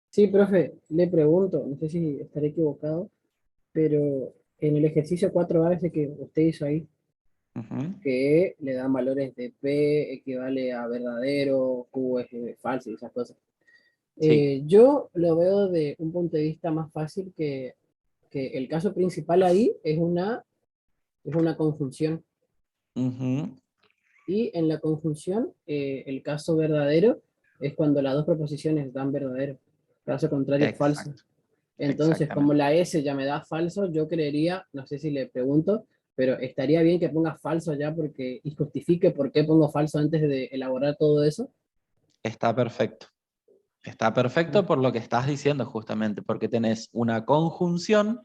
Sí, profe, le pregunto, no sé si estaré equivocado, pero en el ejercicio 4A ese que usted hizo ahí, que le dan valores de P equivale a verdadero, Q es falso y esas cosas. Sí. Yo lo veo de un punto de vista más fácil que el caso principal ahí es una conjunción. Y en la conjunción, el caso verdadero es cuando las dos proposiciones dan verdadero. Caso contrario es falso. Exacto. Entonces, como Exactamente. la S ya me da falso, yo creería, no sé si le pregunto, pero estaría bien que ponga falso ya porque, y justifique por qué pongo falso antes de elaborar todo eso. Está perfecto. Está perfecto por lo que estás diciendo justamente, porque tenés una conjunción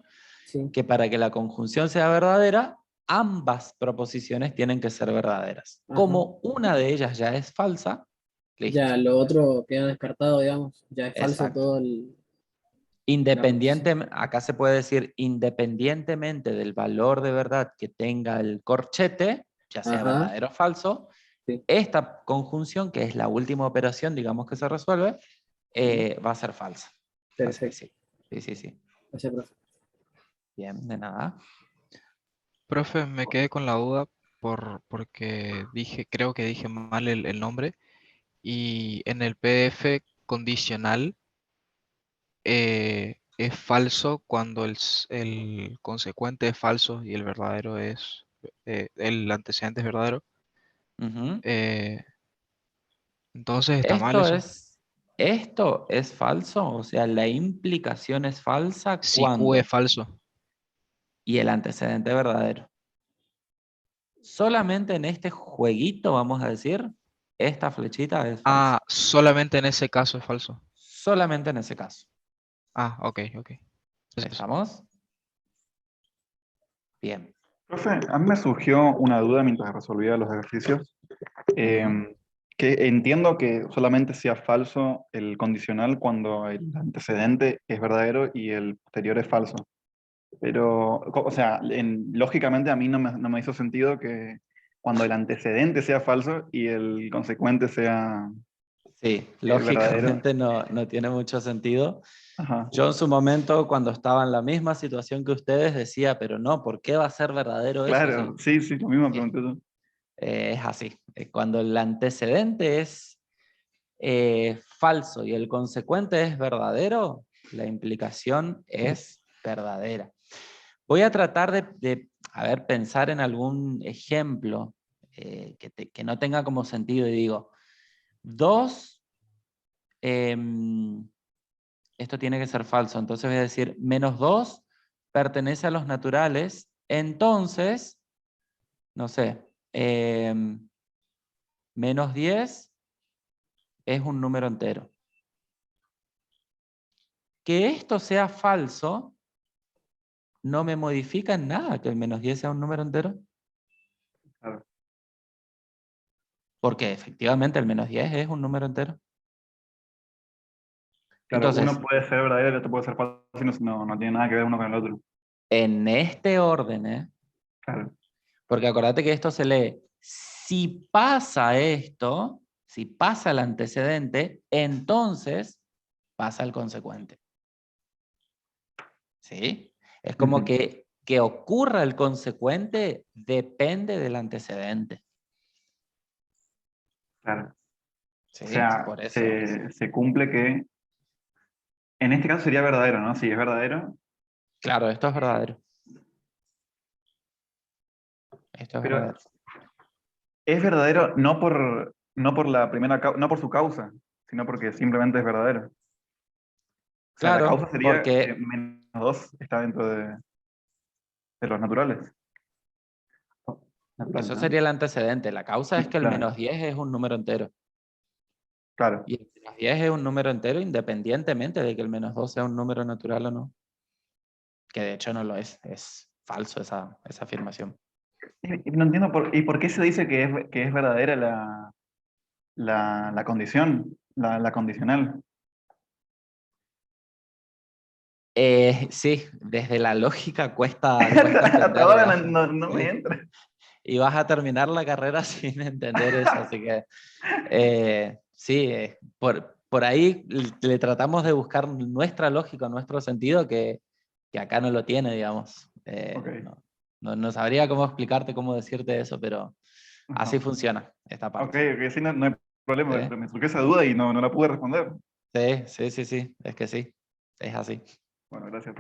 que para que la conjunción sea verdadera, ambas proposiciones tienen que ser verdaderas. Ajá. Como una de ellas ya es falsa, listo. Ya lo otro queda descartado, digamos, ya es falso Exacto. todo el... Acá se puede decir independientemente del valor de verdad que tenga el corchete, ya sea Ajá. verdadero o falso, esta conjunción, que es la última operación, digamos que se resuelve, va a ser falsa. Así que Perfecto. sí. Sí. Gracias, profe. Bien, de nada. Profe, me quedé con la duda porque creo que dije mal el nombre. Y en el PDF condicional es falso cuando el consecuente es falso y el verdadero el antecedente es verdadero. Eh, entonces está mal eso. Esto es falso, o sea, la implicación es falsa Si Q es cuando falso. y el antecedente verdadero. Solamente en este jueguito, vamos a decir, esta flechita es falsa. Solamente en ese caso es falso. Solamente en ese caso. Ok. ¿Estamos? Bien. Profe, a mí me surgió una duda mientras resolvía los ejercicios. Que entiendo que solamente sea falso el condicional cuando el antecedente es verdadero y el posterior es falso. Pero, o sea, lógicamente a mí no me hizo sentido que cuando el antecedente sea falso y el consecuente sea Sí, verdadero. lógicamente no tiene mucho sentido. Ajá. Yo en su momento, cuando estaba en la misma situación que ustedes, decía, pero no, ¿por qué va a ser verdadero eso? Claro, sí, lo mismo pregunté yo. Es así. Cuando el antecedente es falso y el consecuente es verdadero, la implicación es verdadera. Voy a tratar de pensar en algún ejemplo que no tenga como sentido y digo, 2, esto tiene que ser falso, entonces voy a decir, -2 pertenece a los naturales, entonces, no sé, -10 es un número entero. Que esto sea falso no me modifica en nada que el -10 sea un número entero. Claro. Porque efectivamente el -10 es un número entero. Claro, Entonces, uno puede ser verdadero y el otro puede ser falso, no tiene nada que ver uno con el otro. en este orden, Claro. porque acordate que esto se lee, si pasa esto, si pasa el antecedente, entonces pasa el consecuente. ¿Sí? Es como que ocurra el consecuente depende del antecedente. Claro. ¿Sí? O sea, Por eso. se cumple que, en este caso sería verdadero, ¿no? Si es verdadero. Claro, esto es verdadero. Esto es Pero verdadero. es verdadero no por la primera no por su causa, sino porque simplemente es verdadero. O sea, la Claro, causa sería que porque -2 está dentro de los naturales. Naturales, eso ¿no? sería el antecedente. La causa es que el Claro. -10 es un número entero. Claro. Y el -10 es un número entero independientemente de que el -2 sea un número natural o no. Que de hecho no lo es. Es falso esa afirmación. Y no entiendo por qué se dice que es verdadera la condición, la condicional. Sí, desde la lógica cuesta Hasta entender, ahora digamos. no me entra. Y vas a terminar la carrera sin entender eso, así que sí, por ahí le tratamos de buscar nuestra lógica, nuestro sentido, que acá no lo tiene, digamos. Ok. No sabría cómo explicarte, cómo decirte eso, pero así Ajá. funciona esta parte. Ok, sí, no hay problema, ¿Sí? pero me surgió esa duda y no la pude responder. Sí, es que sí, es así. Bueno, gracias.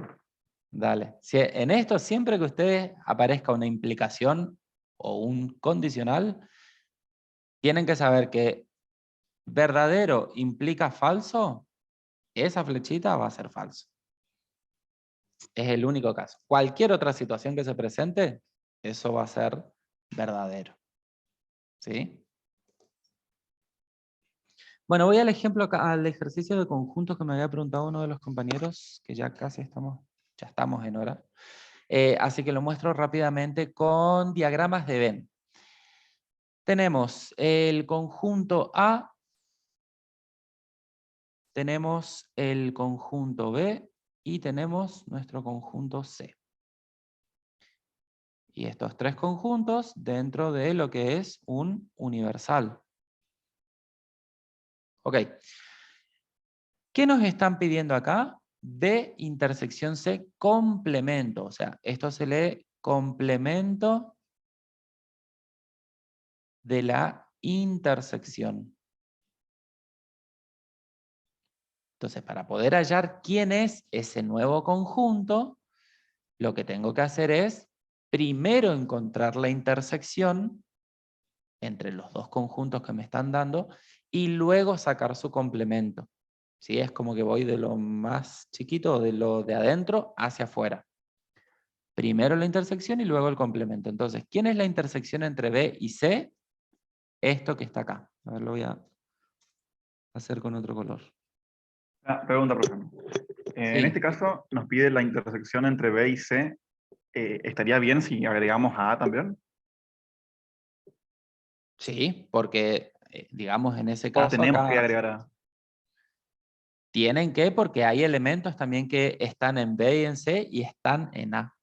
Dale. En esto, siempre que ustedes aparezca una implicación o un condicional, tienen que saber que verdadero implica falso, esa flechita va a ser falso. Es el único caso. Cualquier otra situación que se presente, eso va a ser verdadero. ¿Sí? Bueno, voy al ejemplo acá, al ejercicio de conjuntos que me había preguntado uno de los compañeros, que ya casi estamos en hora. Así que lo muestro rápidamente con diagramas de Venn. Tenemos el conjunto A, tenemos el conjunto B y tenemos nuestro conjunto C. Y estos tres conjuntos dentro de lo que es un universal. Ok. ¿Qué nos están pidiendo acá? B intersección C complemento. O sea, esto se lee complemento de la intersección. Entonces, para poder hallar quién es ese nuevo conjunto, lo que tengo que hacer es primero encontrar la intersección entre los dos conjuntos que me están dando y luego sacar su complemento. ¿Sí? Es como que voy de lo más chiquito, de lo de adentro hacia afuera. Primero la intersección y luego el complemento. Entonces, ¿quién es la intersección entre B y C? Esto que está acá. A ver, lo voy a hacer con otro color. Pregunta, profesor. En este caso, nos pide la intersección entre B y C. ¿Estaría bien si agregamos a A también? Sí, porque, digamos, en ese ¿O caso tenemos que acá agregar a A? Tienen que, porque hay elementos también que están en B y en C y están en A.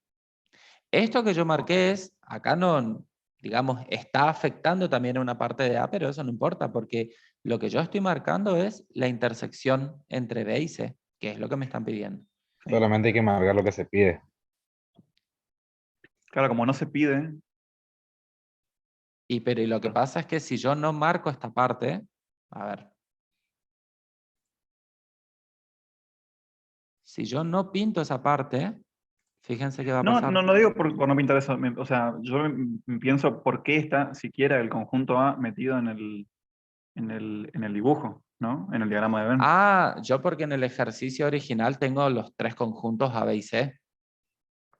Esto que yo marqué es, acá no, digamos, está afectando también a una parte de A, pero eso no importa, porque lo que yo estoy marcando es la intersección entre B y C, que es lo que me están pidiendo. Solamente hay que marcar lo que se pide. Claro, como no se pide. Pero lo que pasa es que si yo no marco esta parte, a ver. Si yo no pinto esa parte, fíjense qué va a No, pasar. no digo por no pintar eso. O sea, yo pienso por qué está siquiera el conjunto A metido en el dibujo, ¿no? En el diagrama de Venn. Ah, yo porque en el ejercicio original tengo los tres conjuntos A, B y C.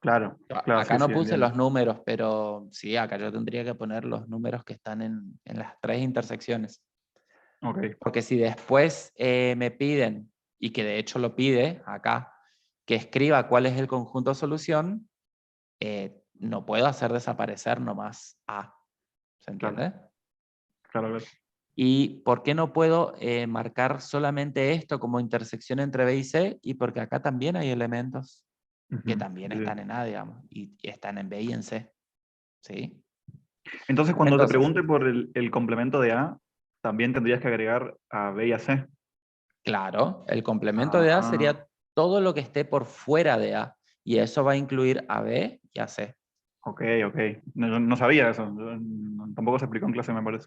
Claro, claro, Acá sí, no sí, puse entiendo. los números, pero sí, acá yo tendría que poner los números que están en las tres intersecciones. Ok. Porque si después me piden, y que de hecho lo pide acá, que escriba cuál es el conjunto solución, no puedo hacer desaparecer nomás A. ¿Se entiende? Claro, claro. ¿Y por qué no puedo marcar solamente esto como intersección entre B y C? Y porque acá también hay elementos que también están en A, digamos, y están en B y en C. ¿Sí? Entonces, cuando te Entonces, pregunte por el complemento de A, también tendrías que agregar a B y a C. claro, el complemento de A Ah, sería todo lo que esté por fuera de A, y eso va a incluir a B y a C. ok, ok. No, yo no sabía eso. Tampoco se explicó en clase, me parece.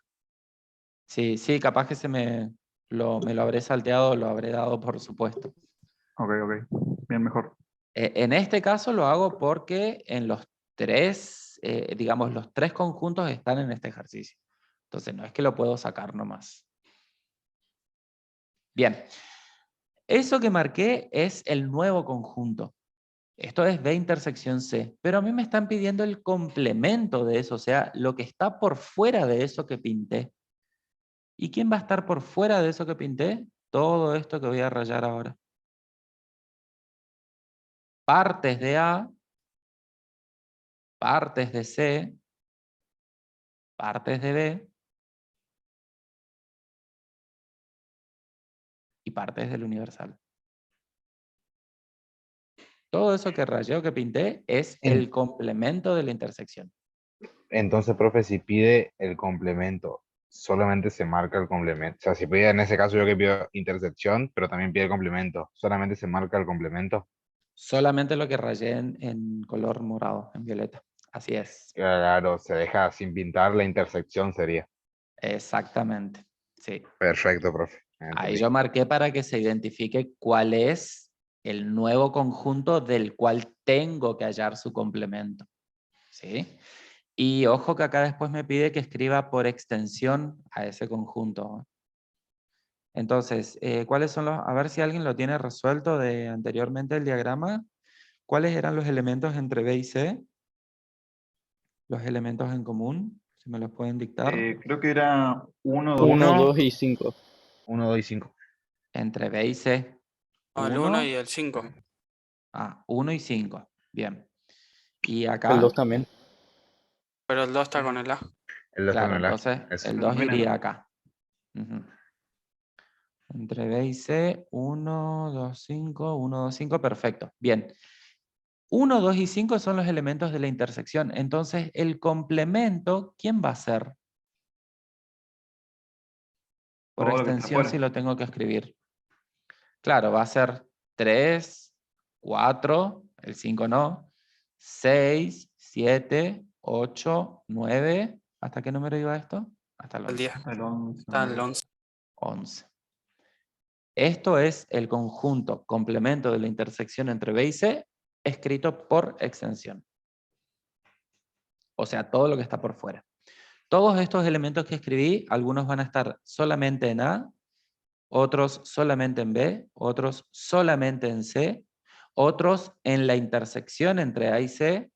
Sí, sí, capaz que me lo habré salteado, lo habré dado por supuesto. Ok, ok. Bien, mejor. En este caso lo hago porque en los tres, digamos, los tres conjuntos están en este ejercicio. Entonces no es que lo puedo sacar nomás. Bien, eso que marqué es el nuevo conjunto. Esto es B intersección C, pero a mí me están pidiendo el complemento de eso, o sea, lo que está por fuera de eso que pinté. ¿Y quién va a estar por fuera de eso que pinté? Todo esto que voy a rayar ahora. Partes de A, partes de C, partes de B y partes del universal. Todo eso que rayé o que pinté es el complemento de la intersección. Entonces, profe, si pide el complemento, solamente se marca el complemento. O sea, si pide en ese caso yo que pido intersección, pero también pide el complemento, solamente se marca el complemento. Solamente lo que rayé en color morado, en violeta. Así es. Claro, se deja sin pintar la intersección sería. Exactamente. Sí. Perfecto, profe. Ahí Entendí. yo marqué para que se identifique cuál es el nuevo conjunto del cual tengo que hallar su complemento. ¿Sí? Y ojo que acá después me pide que escriba por extensión a ese conjunto. Entonces, ¿cuáles son los? A ver si alguien lo tiene resuelto de anteriormente el diagrama. ¿Cuáles eran los elementos entre B y C? Los elementos en común, si me los pueden dictar. Creo que era 1, 2, 1, 2 y 5. 1, 2 y 5. Entre B y C. El 1 y el 5. 1 y 5. Bien. Y El acá, 2 también. Pero el 2 está con el A. El 2 claro, con el A. entonces Eso. el 2 iría acá. Ujú. Entre B y C, 1, 2, 5, 1, 2, 5, perfecto. Bien. 1, 2 y 5 son los elementos de la intersección. Entonces, el complemento, ¿quién va a ser? Por Todo lo que está extensión, si afuera. lo tengo que escribir. Claro, va a ser 3, 4, el 5 no, 6, 7, 8, 9. ¿Hasta qué número iba esto? Hasta el El 11. 10. El 11. Está el 11. 11. Esto es el conjunto complemento de la intersección entre B y C, escrito por extensión. O sea, todo lo que está por fuera. Todos estos elementos que escribí, algunos van a estar solamente en A, otros solamente en B, otros solamente en C, otros en la intersección entre A y C,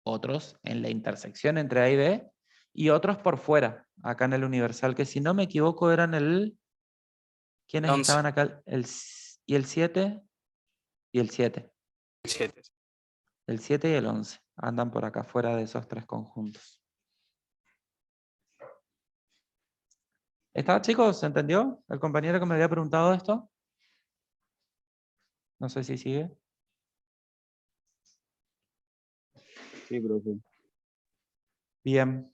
otros en la intersección entre A y B, y otros por fuera, acá en el universal, que si no me equivoco eran ¿quiénes 11. estaban acá? ¿Y el 7? Y el 7. El 7. El 7 y el 11 andan por acá fuera de esos tres conjuntos. ¿Está, chicos? ¿Se entendió? ¿El compañero que me había preguntado esto? No sé si sigue. Sí, profe. Bien.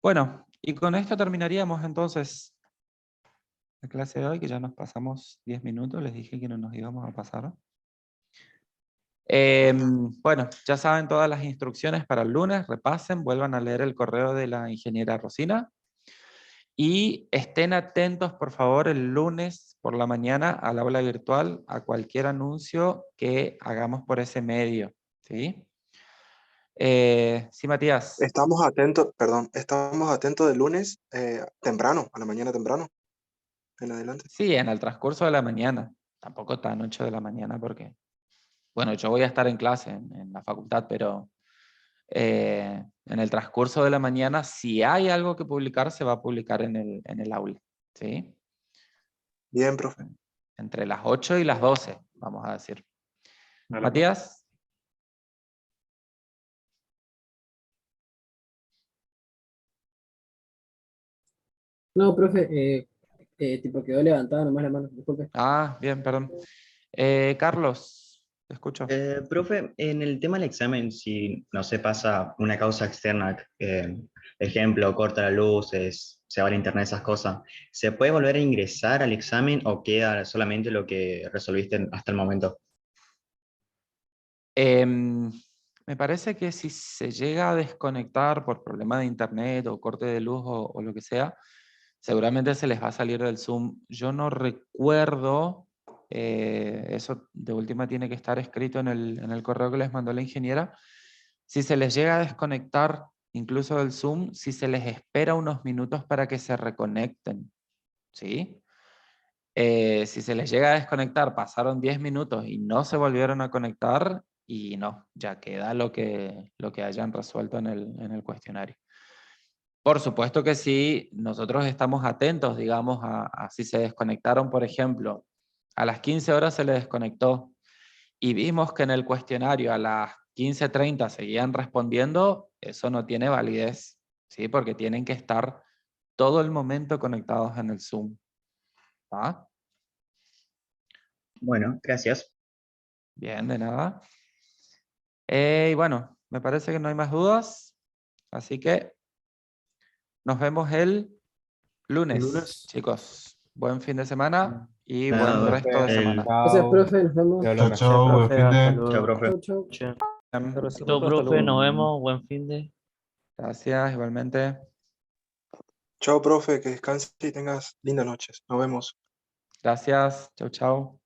Bueno, y con esto terminaríamos entonces la clase de hoy, que ya nos pasamos 10 minutos. Les dije que no nos íbamos a pasar. Bueno, ya saben todas las instrucciones para el lunes. Repasen, vuelvan a leer el correo de la ingeniera Rosina. Y estén atentos, por favor, el lunes por la mañana al aula virtual, a cualquier anuncio que hagamos por ese medio. ¿Sí? Sí, Matías. Estamos atentos, perdón, estamos atentos de lunes temprano, a la mañana temprano, en adelante. Sí, en el transcurso de la mañana. Tampoco tan 8 de la mañana porque, bueno, yo voy a estar en clase en la facultad, pero en el transcurso de la mañana, si hay algo que publicar, se va a publicar en el aula. ¿Sí? Bien, profe. Entre las 8 y las 12, vamos a decir. Dale, Matías. No, profe, tipo quedó levantada nomás la mano, disculpe. Ah, bien, perdón. Carlos, te escucho. Profe, en el tema del examen, si no se pasa una causa externa, ejemplo, corta la luz, se va al internet, esas cosas, ¿se puede volver a ingresar al examen o queda solamente lo que resolviste hasta el momento? Me parece que si se llega a desconectar por problema de internet o corte de luz o lo que sea, seguramente se les va a salir del Zoom. Yo no recuerdo, eso de última tiene que estar escrito en el correo que les mandó la ingeniera. Si se les llega a desconectar incluso del Zoom, si se les espera unos minutos para que se reconecten, ¿sí? Si se les llega a desconectar, pasaron 10 minutos y no se volvieron a conectar, y no, ya queda lo que hayan resuelto en el cuestionario. Por supuesto que sí, nosotros estamos atentos, digamos, a si se desconectaron, por ejemplo, a las 15 horas se les desconectó y vimos que en el cuestionario a las 15:30 seguían respondiendo, eso no tiene validez, ¿sí? Porque tienen que estar todo el momento conectados en el Zoom. ¿Ah? Bueno, gracias. Bien, de nada. Y bueno, me parece que no hay más dudas, así que nos vemos el lunes, chicos. Buen fin de semana y buen resto de semana. Gracias, profe, nos vemos. Chao, chao, buen fin de. Chao, profe. Chau, chau. Chau, profe, nos vemos. Buen fin de. Gracias, igualmente. Chao, profe, que descanses y tengas lindas noches. Nos vemos. Gracias, chau, chau.